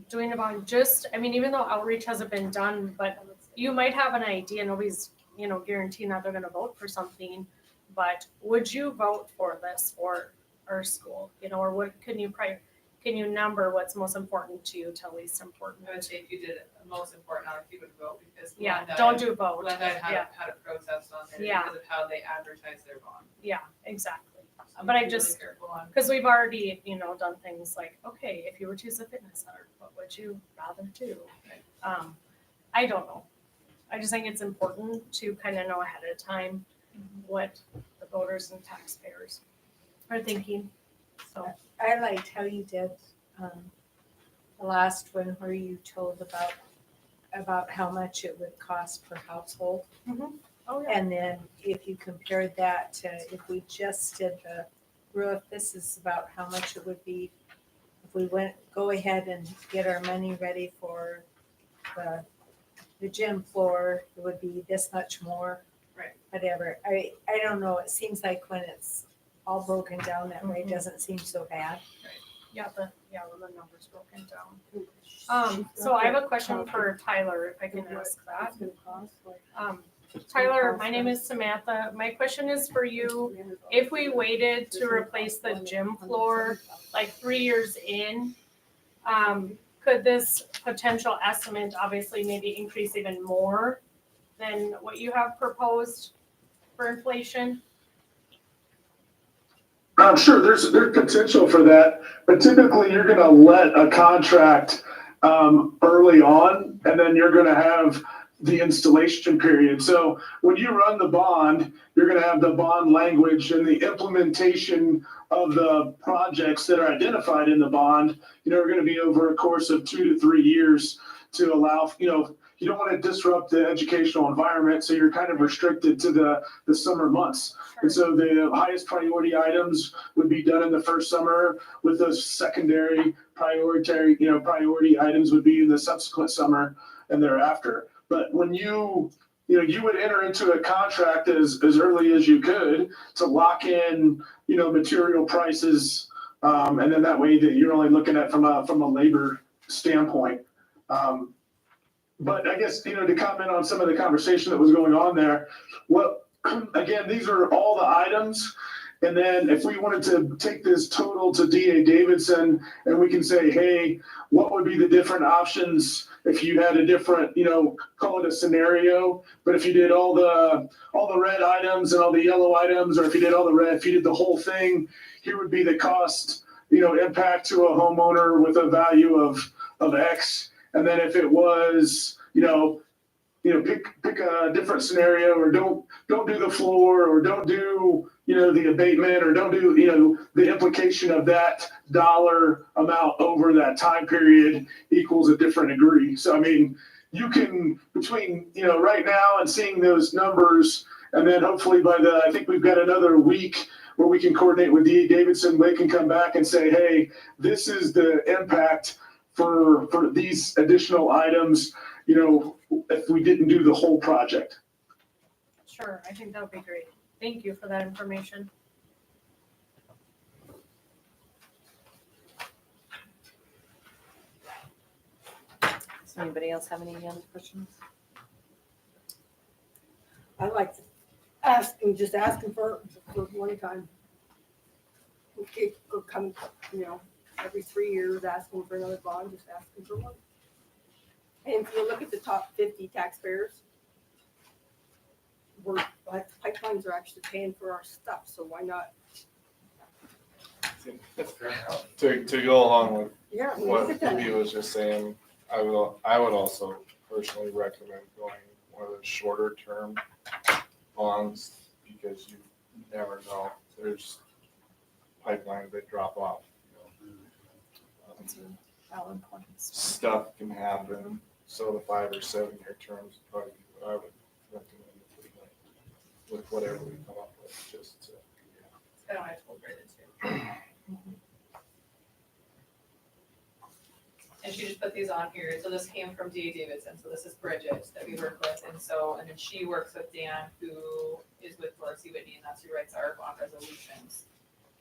doing about even though outreach hasn't been done, but you might have an idea, nobody's, guaranteeing that they're gonna vote for something, but would you vote for this for our school, or what, can you number what's most important to you to least important? I would say if you did it, most important, not if you would vote, because Yeah, Glenda- don't do vote. Glenda had Yeah. had a protest on there Yeah. because of how they advertise their bond. Yeah, exactly. So But I be really just- careful on. Because we've already, done things like, okay, if you were to choose a fitness center, what would you rather do? I don't know. I just think it's important to kind of know ahead of time what the voters and taxpayers are thinking. So, I liked how you did, the last one where you told about how much it would cost per household. oh yeah, And then if you compared that to if we just did the roof, this is about how much it would be if we go ahead and get our money ready for the gym floor, it would be this much more. Right. Whatever. I don't know. It seems like when it's all broken down that way, it doesn't seem so bad. when the numbers broken down. So I have a question for Tyler, if I can ask that. Tyler, my name is Samantha. My question is for you. If we waited to replace the gym floor like 3 years in, could this potential estimate obviously maybe increase even more than what you have proposed for inflation? I'm sure there's potential for that, but typically you're gonna let a contract early on, and then you're gonna have the installation period. So when you run the bond, you're gonna have the bond language and the implementation of the projects that are identified in the bond, are gonna be over a course of 2 to 3 years. to allow, you don't want to disrupt the educational environment, so you're kind of restricted to the summer months. And so the highest priority items would be done in the first summer, with those secondary priority items would be in the subsequent summer and thereafter. But when you would enter into a contract as early as you could to lock in, material prices, and then that way that you're only looking at from a labor standpoint. But I guess, to comment on some of the conversation that was going on there, again, these are all the items. And then if we wanted to take this total to DA Davidson and we can say, hey, what would be the different options if you had a different, call it a scenario, but if you did all the red items and all the yellow items, or if you did all the red, if you did the whole thing, here would be the cost, impact to a homeowner with a value of X. And then if it was, pick a different scenario, or don't do the floor, or don't do, the abatement, or don't do, the implication of that dollar amount over that time period equals a different degree. So, I mean, you can, between, right now and seeing those numbers, and then hopefully I think we've got another week where we can coordinate with DA Davidson. They can come back and say, hey, this is the impact for these additional items, if we didn't do the whole project. Sure, I think that would be great. Thank you for that information. Does anybody else have any other questions? I'd like to just ask him for one time. We could come, every 3 years, asking for another bond, just asking for one. And if you look at the top 50 taxpayers, pipelines are actually paying for our stuff, so why not? To go along with Yeah, I mean, what look at that. Phoebe was just saying, I would also personally recommend going one of the shorter term bonds, because you never know. There's pipelines that drop off. Valid points. Stuff can happen. So the 5 or 7 year terms would probably be what I would recommend with whatever we come up with, just to. It's kind of what I told Brandon too. And she just put these on here. So this came from DA Davidson. So this is Bridget that we work with. And then she works with Dan, who is with Dorsey Whitney, and that's who writes our bond resolutions.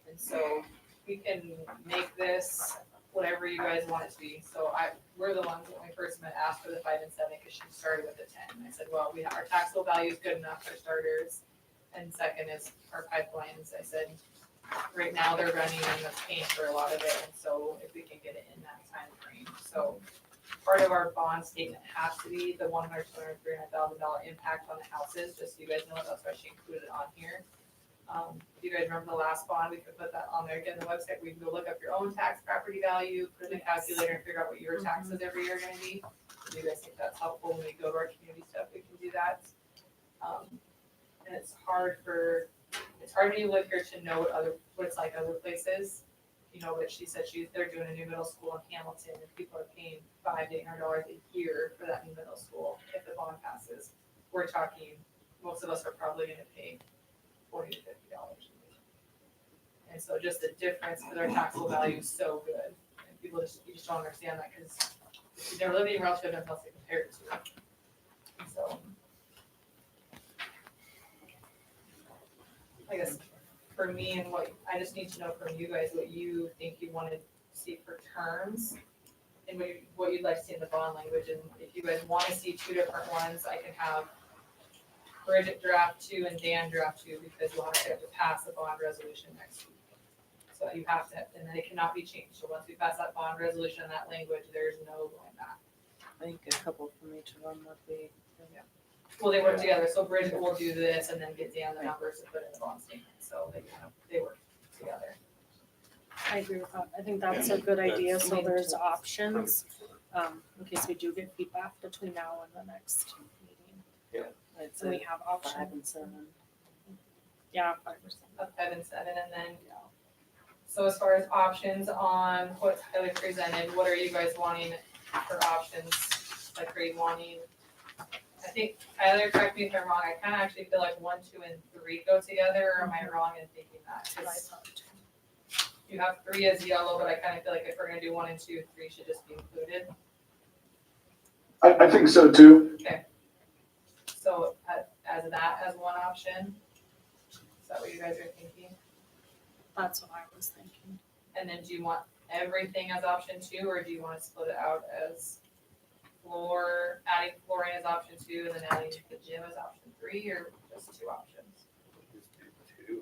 And so we can make this whatever you guys want it to be. So we're the ones that when we first met asked for the 5 and 7 because she started with the 10. And I said, well, our taxable value is good enough for starters. And second is our pipelines. I said, right now they're running and that's paying for a lot of it. And so if we can get it in that time frame. So part of our bond statement has to be the $100,000 impact on the houses, just so you guys know. That's why she included it on here. If you guys remember the last bond, we could put that on there again, the website, where you can go look up your own tax property value, put in a calculator and figure out what your taxes every year are gonna be. Do you guys think that's helpful when we go to our community stuff, we can do that? And it's hard when you live here to know what it's like other places. But she said they're doing a new middle school in Hamilton, and people are paying $500 to $800 a year for that new middle school if the bond passes. We're talking, most of us are probably gonna pay $40 to $50. And so just the difference for their taxable value is so good. And you just don't understand that, because if you've never lived anywhere else, you have nothing else to compare it to. And so I guess for me, and what I just need to know from you guys, what you think you want to see for terms, and what you'd like to see in the bond language. And if you guys want to see 2 different ones, I can have Bridget draft 2 and Dan draft 2, because you'll have to pass the bond resolution next week. So you have to, and then it cannot be changed. So once we pass that bond resolution and that language, there's no going back. I think a couple from each of them would be. Well, they work together. So Bridget will do this and then get Dan the numbers and put in the bond statement. So they work together. I agree with that. I think that's a good idea, so there's options, in case we do get feedback between now and the next meeting. So we have options. 5 and 7. Yeah, 5%. 5 and 7, and then, so as far as options on what Tyler presented, what are you guys wanting for options are you wanting? I think, Tyler, correct me if I'm wrong, I kind of actually feel like 1, 2, and 3 go together, or am I wrong in thinking that? 'Cause you have 3 as yellow, but I kind of feel like if we're gonna do 1 and 2, 3 should just be included. I think so too. So as that as one option, is that what you guys are thinking? That's what I was thinking. And then do you want everything as option 2, or do you want to split it out as adding flooring as option 2, and then adding the gym as option 3, or just 2 options?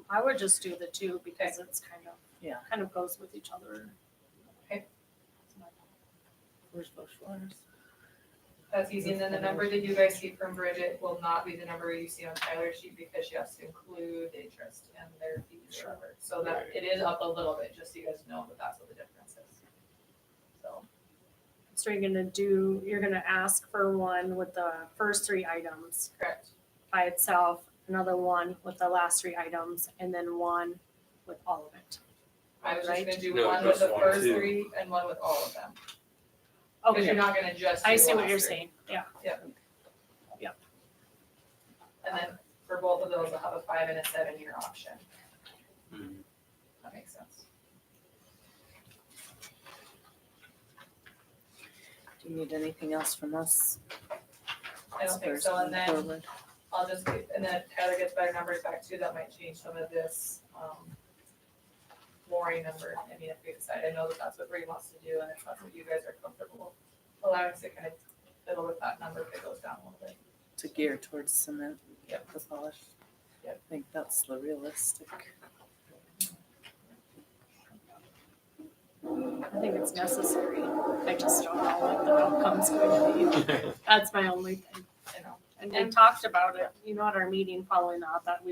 I would just do the 2 because it's kind of goes with each other. Where's those floors? That's easy, and then the number that you guys see from Bridget will not be the number you see on Tyler's sheet, because she has to include interest and their fees or whatever. So that, it is up a little bit, just so you guys know that that's what the difference is. So you're gonna ask for one with the first 3 items Correct. by itself, another one with the last 3 items, and then one with all of it. I was just Right? gonna do No, one with the just one, first too. 3 and one with all of them. Because Okay, you're not gonna just do I the see what last you're 3. saying, yeah. And then for both of those, we'll have a 5 and a 7-year option. Mhm. That makes sense. Do you need anything else from us? I don't think as so, far as and then moving forward? I'll just, and then if Tyler gets better numbers back too, that might change some of this, flooring number. I mean, if we decide, I know that that's what Bree wants to do, and if that's what you guys are comfortable allowing us to kind of fiddle with that number if it goes down a little bit. To gear towards cement. Yep. The polish. Yep. I think that's the realistic. I think it's necessary. I just don't know what the outcome's going to be. That's my only thing. You know, And we talked about it, at our meeting following that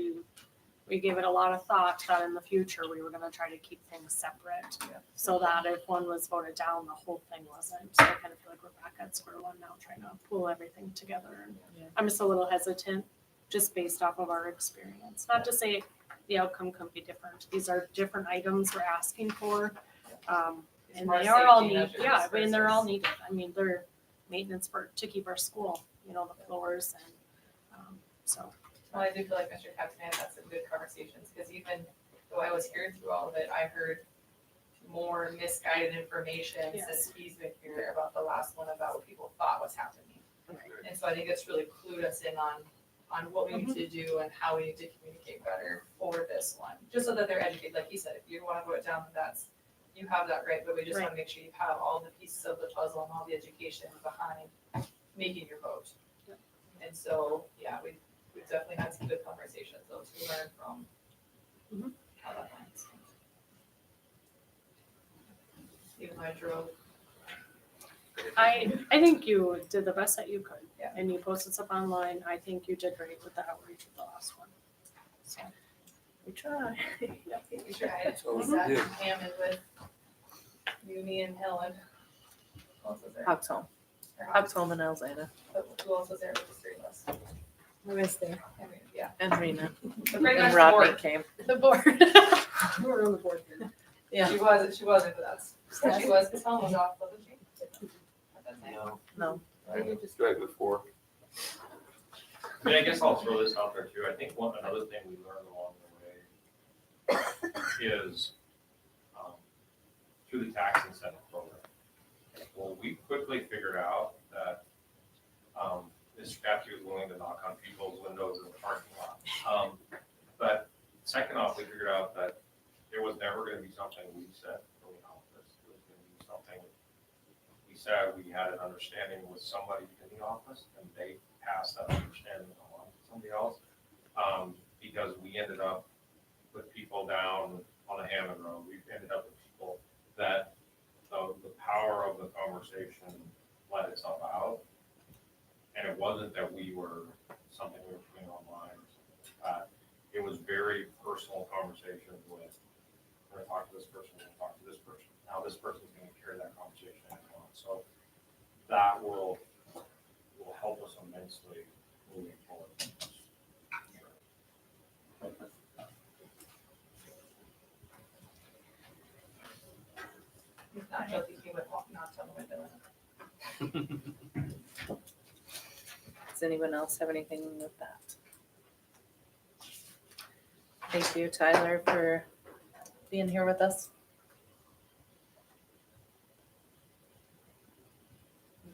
we gave it a lot of thought that in the future, we were gonna try to keep things separate. Yeah. So that if one was voted down, the whole thing wasn't. So I kind of feel like we're back at square one now, trying to pull everything together. And Yeah. I'm just a little hesitant, just based off of our experience. Not to say the outcome could be different. These are different items we're asking for. It's And more they are all safety needed, measures and they're all versus- needed. I mean, they're maintenance to keep our school, the floors and, so. Well, I do feel like Mr. Captain had some good conversations, because even though I was hearing through all of it, I heard more misguided information Yes. since he's been here about the last one, about what people thought was happening. Right. And so I think it's really clued us in on what we need to do and how we need to communicate better for this one, just so that they're educated. Like he said, if you want to vote it down, then you have that right, but we just want to make sure you have all the pieces of the puzzle and all the education behind making your vote. Yep. And so, yeah, we've definitely had some good conversations, those who learn from how that went. Even though I drove. I think you did the best that you could. Yeah. And you posted stuff online. I think you did great with the outreach with the last one. So, We try. We tried. That's what we Sat in do. Hammond with you, me, and Helen. Who else was there? Huck's home. Or Huck's home and Alzada. Who else was there? With the 3 of us. I was there. I mean, yeah. And Rena. But pretty much And the Rodney board. came. the board. We were on the board here. Yeah. She wasn't with us. Yeah, she was, because Helen was off, wasn't she? At that time. No. I just right before. I mean, I guess I'll throw this out there too. I think another thing we learned along the way is through the tax incentive program. Well, we quickly figured out that Mr. Captain was willing to knock on people's windows in the parking lot. But second off, we figured out that there was never going to be something we said from the office. It was going to be something we said we had an understanding with somebody in the office, and they passed that understanding on to somebody else. Because we ended up with people down on the Hammond Road. We ended up with people that the power of the conversation let itself out. And it wasn't that we were something we were putting online or something like that. It was very personal conversations with, we're gonna talk to this person, we're gonna talk to this person. Now this person's gonna carry that conversation on. So that will help us immensely moving forward. He's not joking, he would not tell the window. anyone else have anything with that? Thank you, Tyler, for being here with us.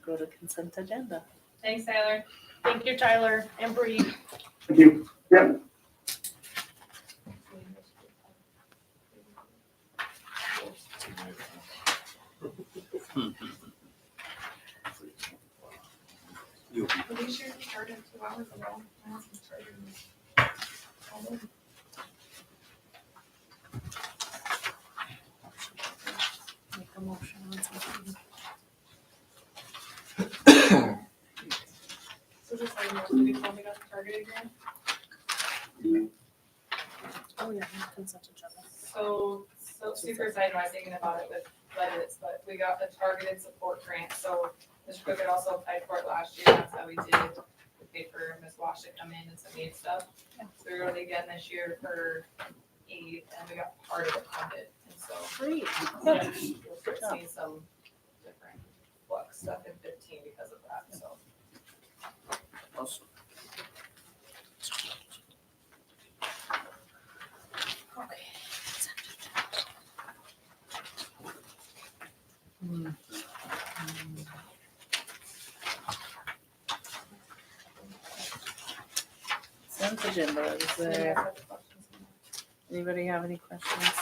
Go to consent agenda. Thanks, Tyler. Thank you, Tyler and Bree. Thank you. Yeah. You'll be Are we sure we started 2 hours ago? Make a motion on something. So just like most of you told me got the target again. Oh, yeah, consent agenda. So super excited when I was thinking about it with budgets, but we got the targeted support grant, so Mr. Cook had also applied for it last year, that's how we did it. We paid for Ms. Wash to come in and some aid stuff. So we wrote it again this year for aid, and we got part of it funded, and so. Great. Yeah, You'll start seeing some different flux stuff in 15 because of that, so. awesome. Okay. Consent agenda, is there, anybody have any questions?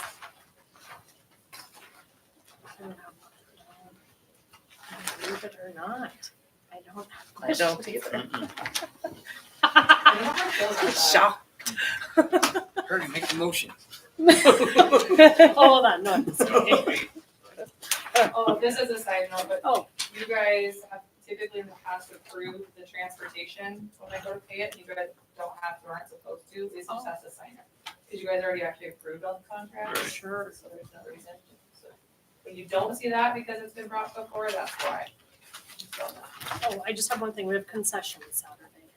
Believe it or not, I don't have I don't questions. either. Shocked. Hurry, make the motion. Hold on, no, I'm just kidding. Oh, this is a side note, but Oh. you guys have typically in the past approved the transportation when I go to pay it, you guys don't have to, aren't supposed to, Lisa just has to sign it. Because you guys already actually approved all the contracts. Right. Sure. So there's no reason. So when you don't see that because it's been brought before, that's why. So, Oh, I just have one thing, we have concessions Saturday.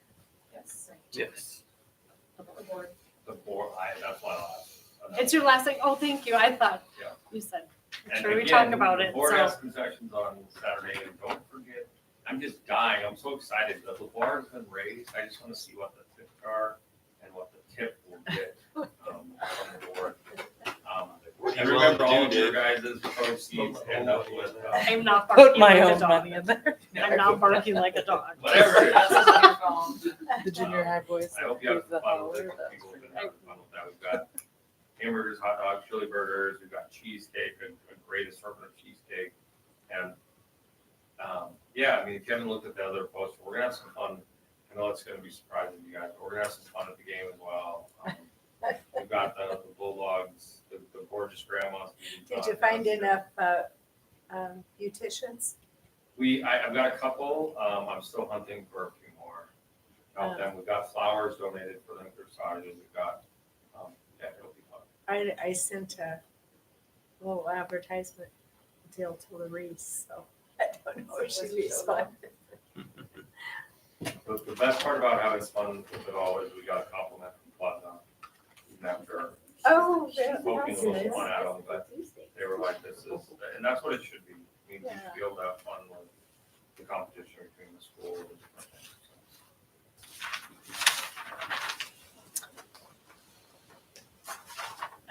yes. Yes. The board. The board, that's why I'll ask. It's your last thing, oh, thank you, I thought Yeah. you said, And sure we again, talked about the it, Board so. has concessions on Saturday, and don't forget, I'm just dying, I'm so excited, the bar has been raised, I just wanna see what the tips are and what the tip will get, from the board. And remember, all of your guys' proceeds end up with, I'm not Put barking my like a own dog. money in there. I'm not barking like a dog. whatever it That's is. on your phone. The junior high boys. I hope you have approve the fun with it, holiday, that's people pretty can have fun with that, we've got hamburgers, hot dogs, chili burgers, we've got cheesecake, a great assortment of cheesecake. And, yeah, I mean, Kevin looked at the other poster, we're gonna have some fun, I know it's gonna be surprising to you guys, but we're gonna have some fun at the game as well. We've got the Bulldogs, the gorgeous grandmas. Did you find enough beauticians? I've got a couple, I'm still hunting for a few more. Out them, we've got flowers donated for them, corsages, we've got, yeah, it'll be fun. I sent a little advertisement deal to Larice, so I don't know if she responded. The best part about having fun with it all is we got a compliment from Plaza, even after Oh, poking a little fun at them, but they were like, this is, and that's what it should be. I mean, you should be able to have fun with the competition between the schools and different things.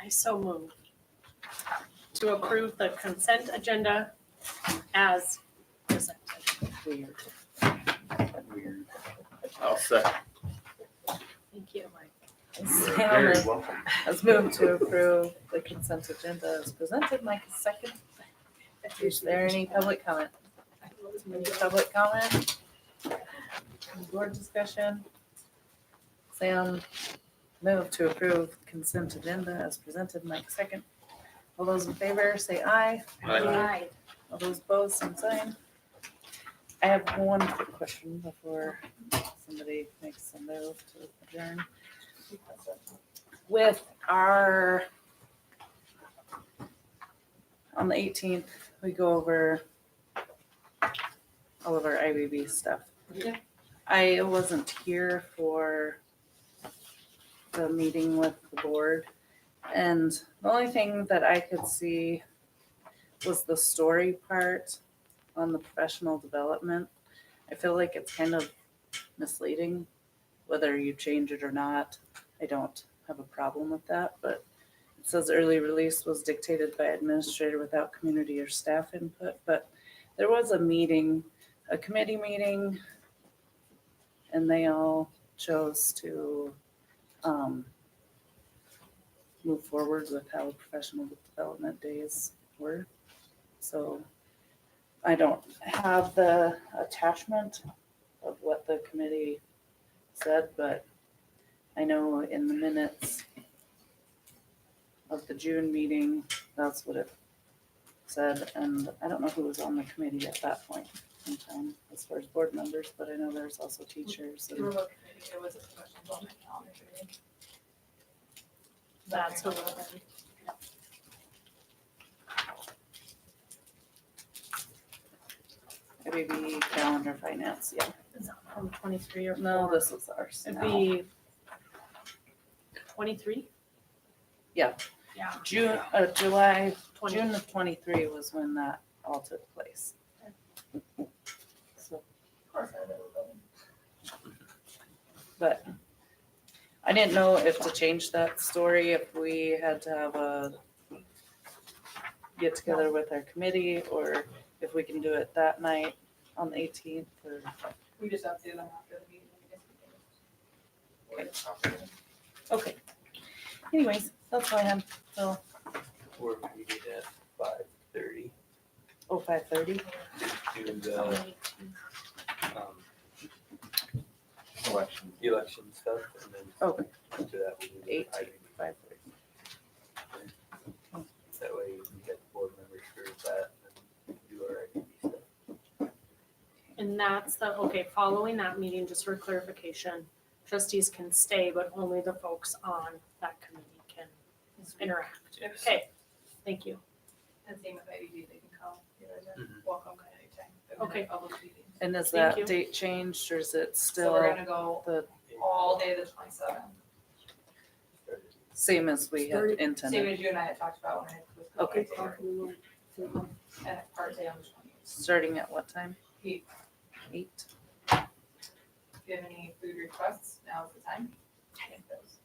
I so move to approve the consent agenda as presented. Weird. Weird. I'll second. Thank you, Mike. You're Sam very has- welcome. has moved to approve the consent agenda as presented. Mike is second. Is there any public comment? Any public comment? Board discussion? Sam moved to approve consent agenda as presented. Mike second. All those in favor, say aye. Aye. All those opposed, same sign. I have one quick question before somebody makes a move to adjourn. With our, on the 18th, we go over all of our IBB stuff. Yeah. I wasn't here for the meeting with the board, and the only thing that I could see was the story part on the professional development. I feel like it's kind of misleading. Whether you change it or not, I don't have a problem with that, but it says early release was dictated by administrator without community or staff input, but there was a meeting, a committee meeting, and they all chose to move forward with how professional development days were. So I don't have the attachment of what the committee said, but I know in the minutes of the June meeting, that's what it said, and I don't know who was on the committee at that point in time as far as board members, but I know there's also teachers and Remote committee, there was a question on my calendar today. That's what we're doing. maybe calendar finance, yeah. Is that from 23 or No, 4? this is ours It'd now. be 23? Yeah. Yeah. July, 20. June of 23 was when that all took place. So, Of course, I will. but I didn't know if to change that story, if we had to have a get together with our committee, or if we can do it that night on the 18th, or. We just updated them after the meeting. I guess we can- Okay. Anyways, that's all I had. So, We're meeting at 5:30 oh, 5:30. to do the election stuff, and then Okay. after that we'll do the 18, IBB. 5:30. That way we get board members for that and then do our IBB stuff. And that's the, okay, following that meeting, just for clarification, trustees can stay, but only the folks on that committee can interact. Yes. Okay, thank you. And same with IBD, they can come, you guys are Mhm. welcome at any time. They're gonna Okay. have public meetings. And is Thank that you. date changed, or is it So still we're gonna go the all day the 27th. same as we had Same intended? as you and I had talked about when I was. Okay. And a part day on the 20th. Starting at what time? 8. 8? If you have any food requests, now's the time. Make those.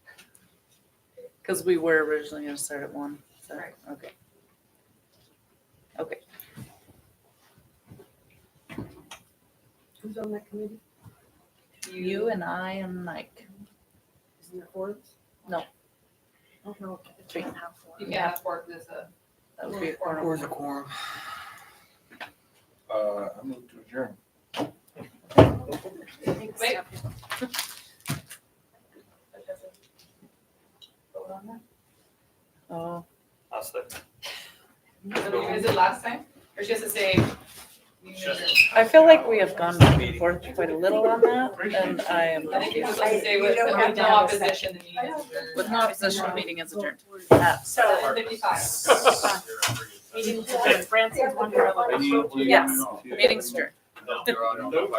Because we were originally gonna start at 1. So, Right. okay. Okay. Who's on that committee? You and I and Mike. Isn't it Forbes? No. Oh, no, it can't have four. You can ask for this, That would be a quorum. Where's the quorum? I move to adjourn. Thanks, Wait. Stephanie. vote on that. Oh, I'll second. Is that what you guys did last time? Or just to say? you made it? I feel like we have gone back and forth quite a little on that, and I am I think you're confused. supposed to say with don't have with to no have a opposition, the meeting is adjourned. With no opposition, the meeting is adjourned. At 7:55. Meeting adjourned. Branson's wondering about. Yes, meeting's adjourned. No, you're on, fire off.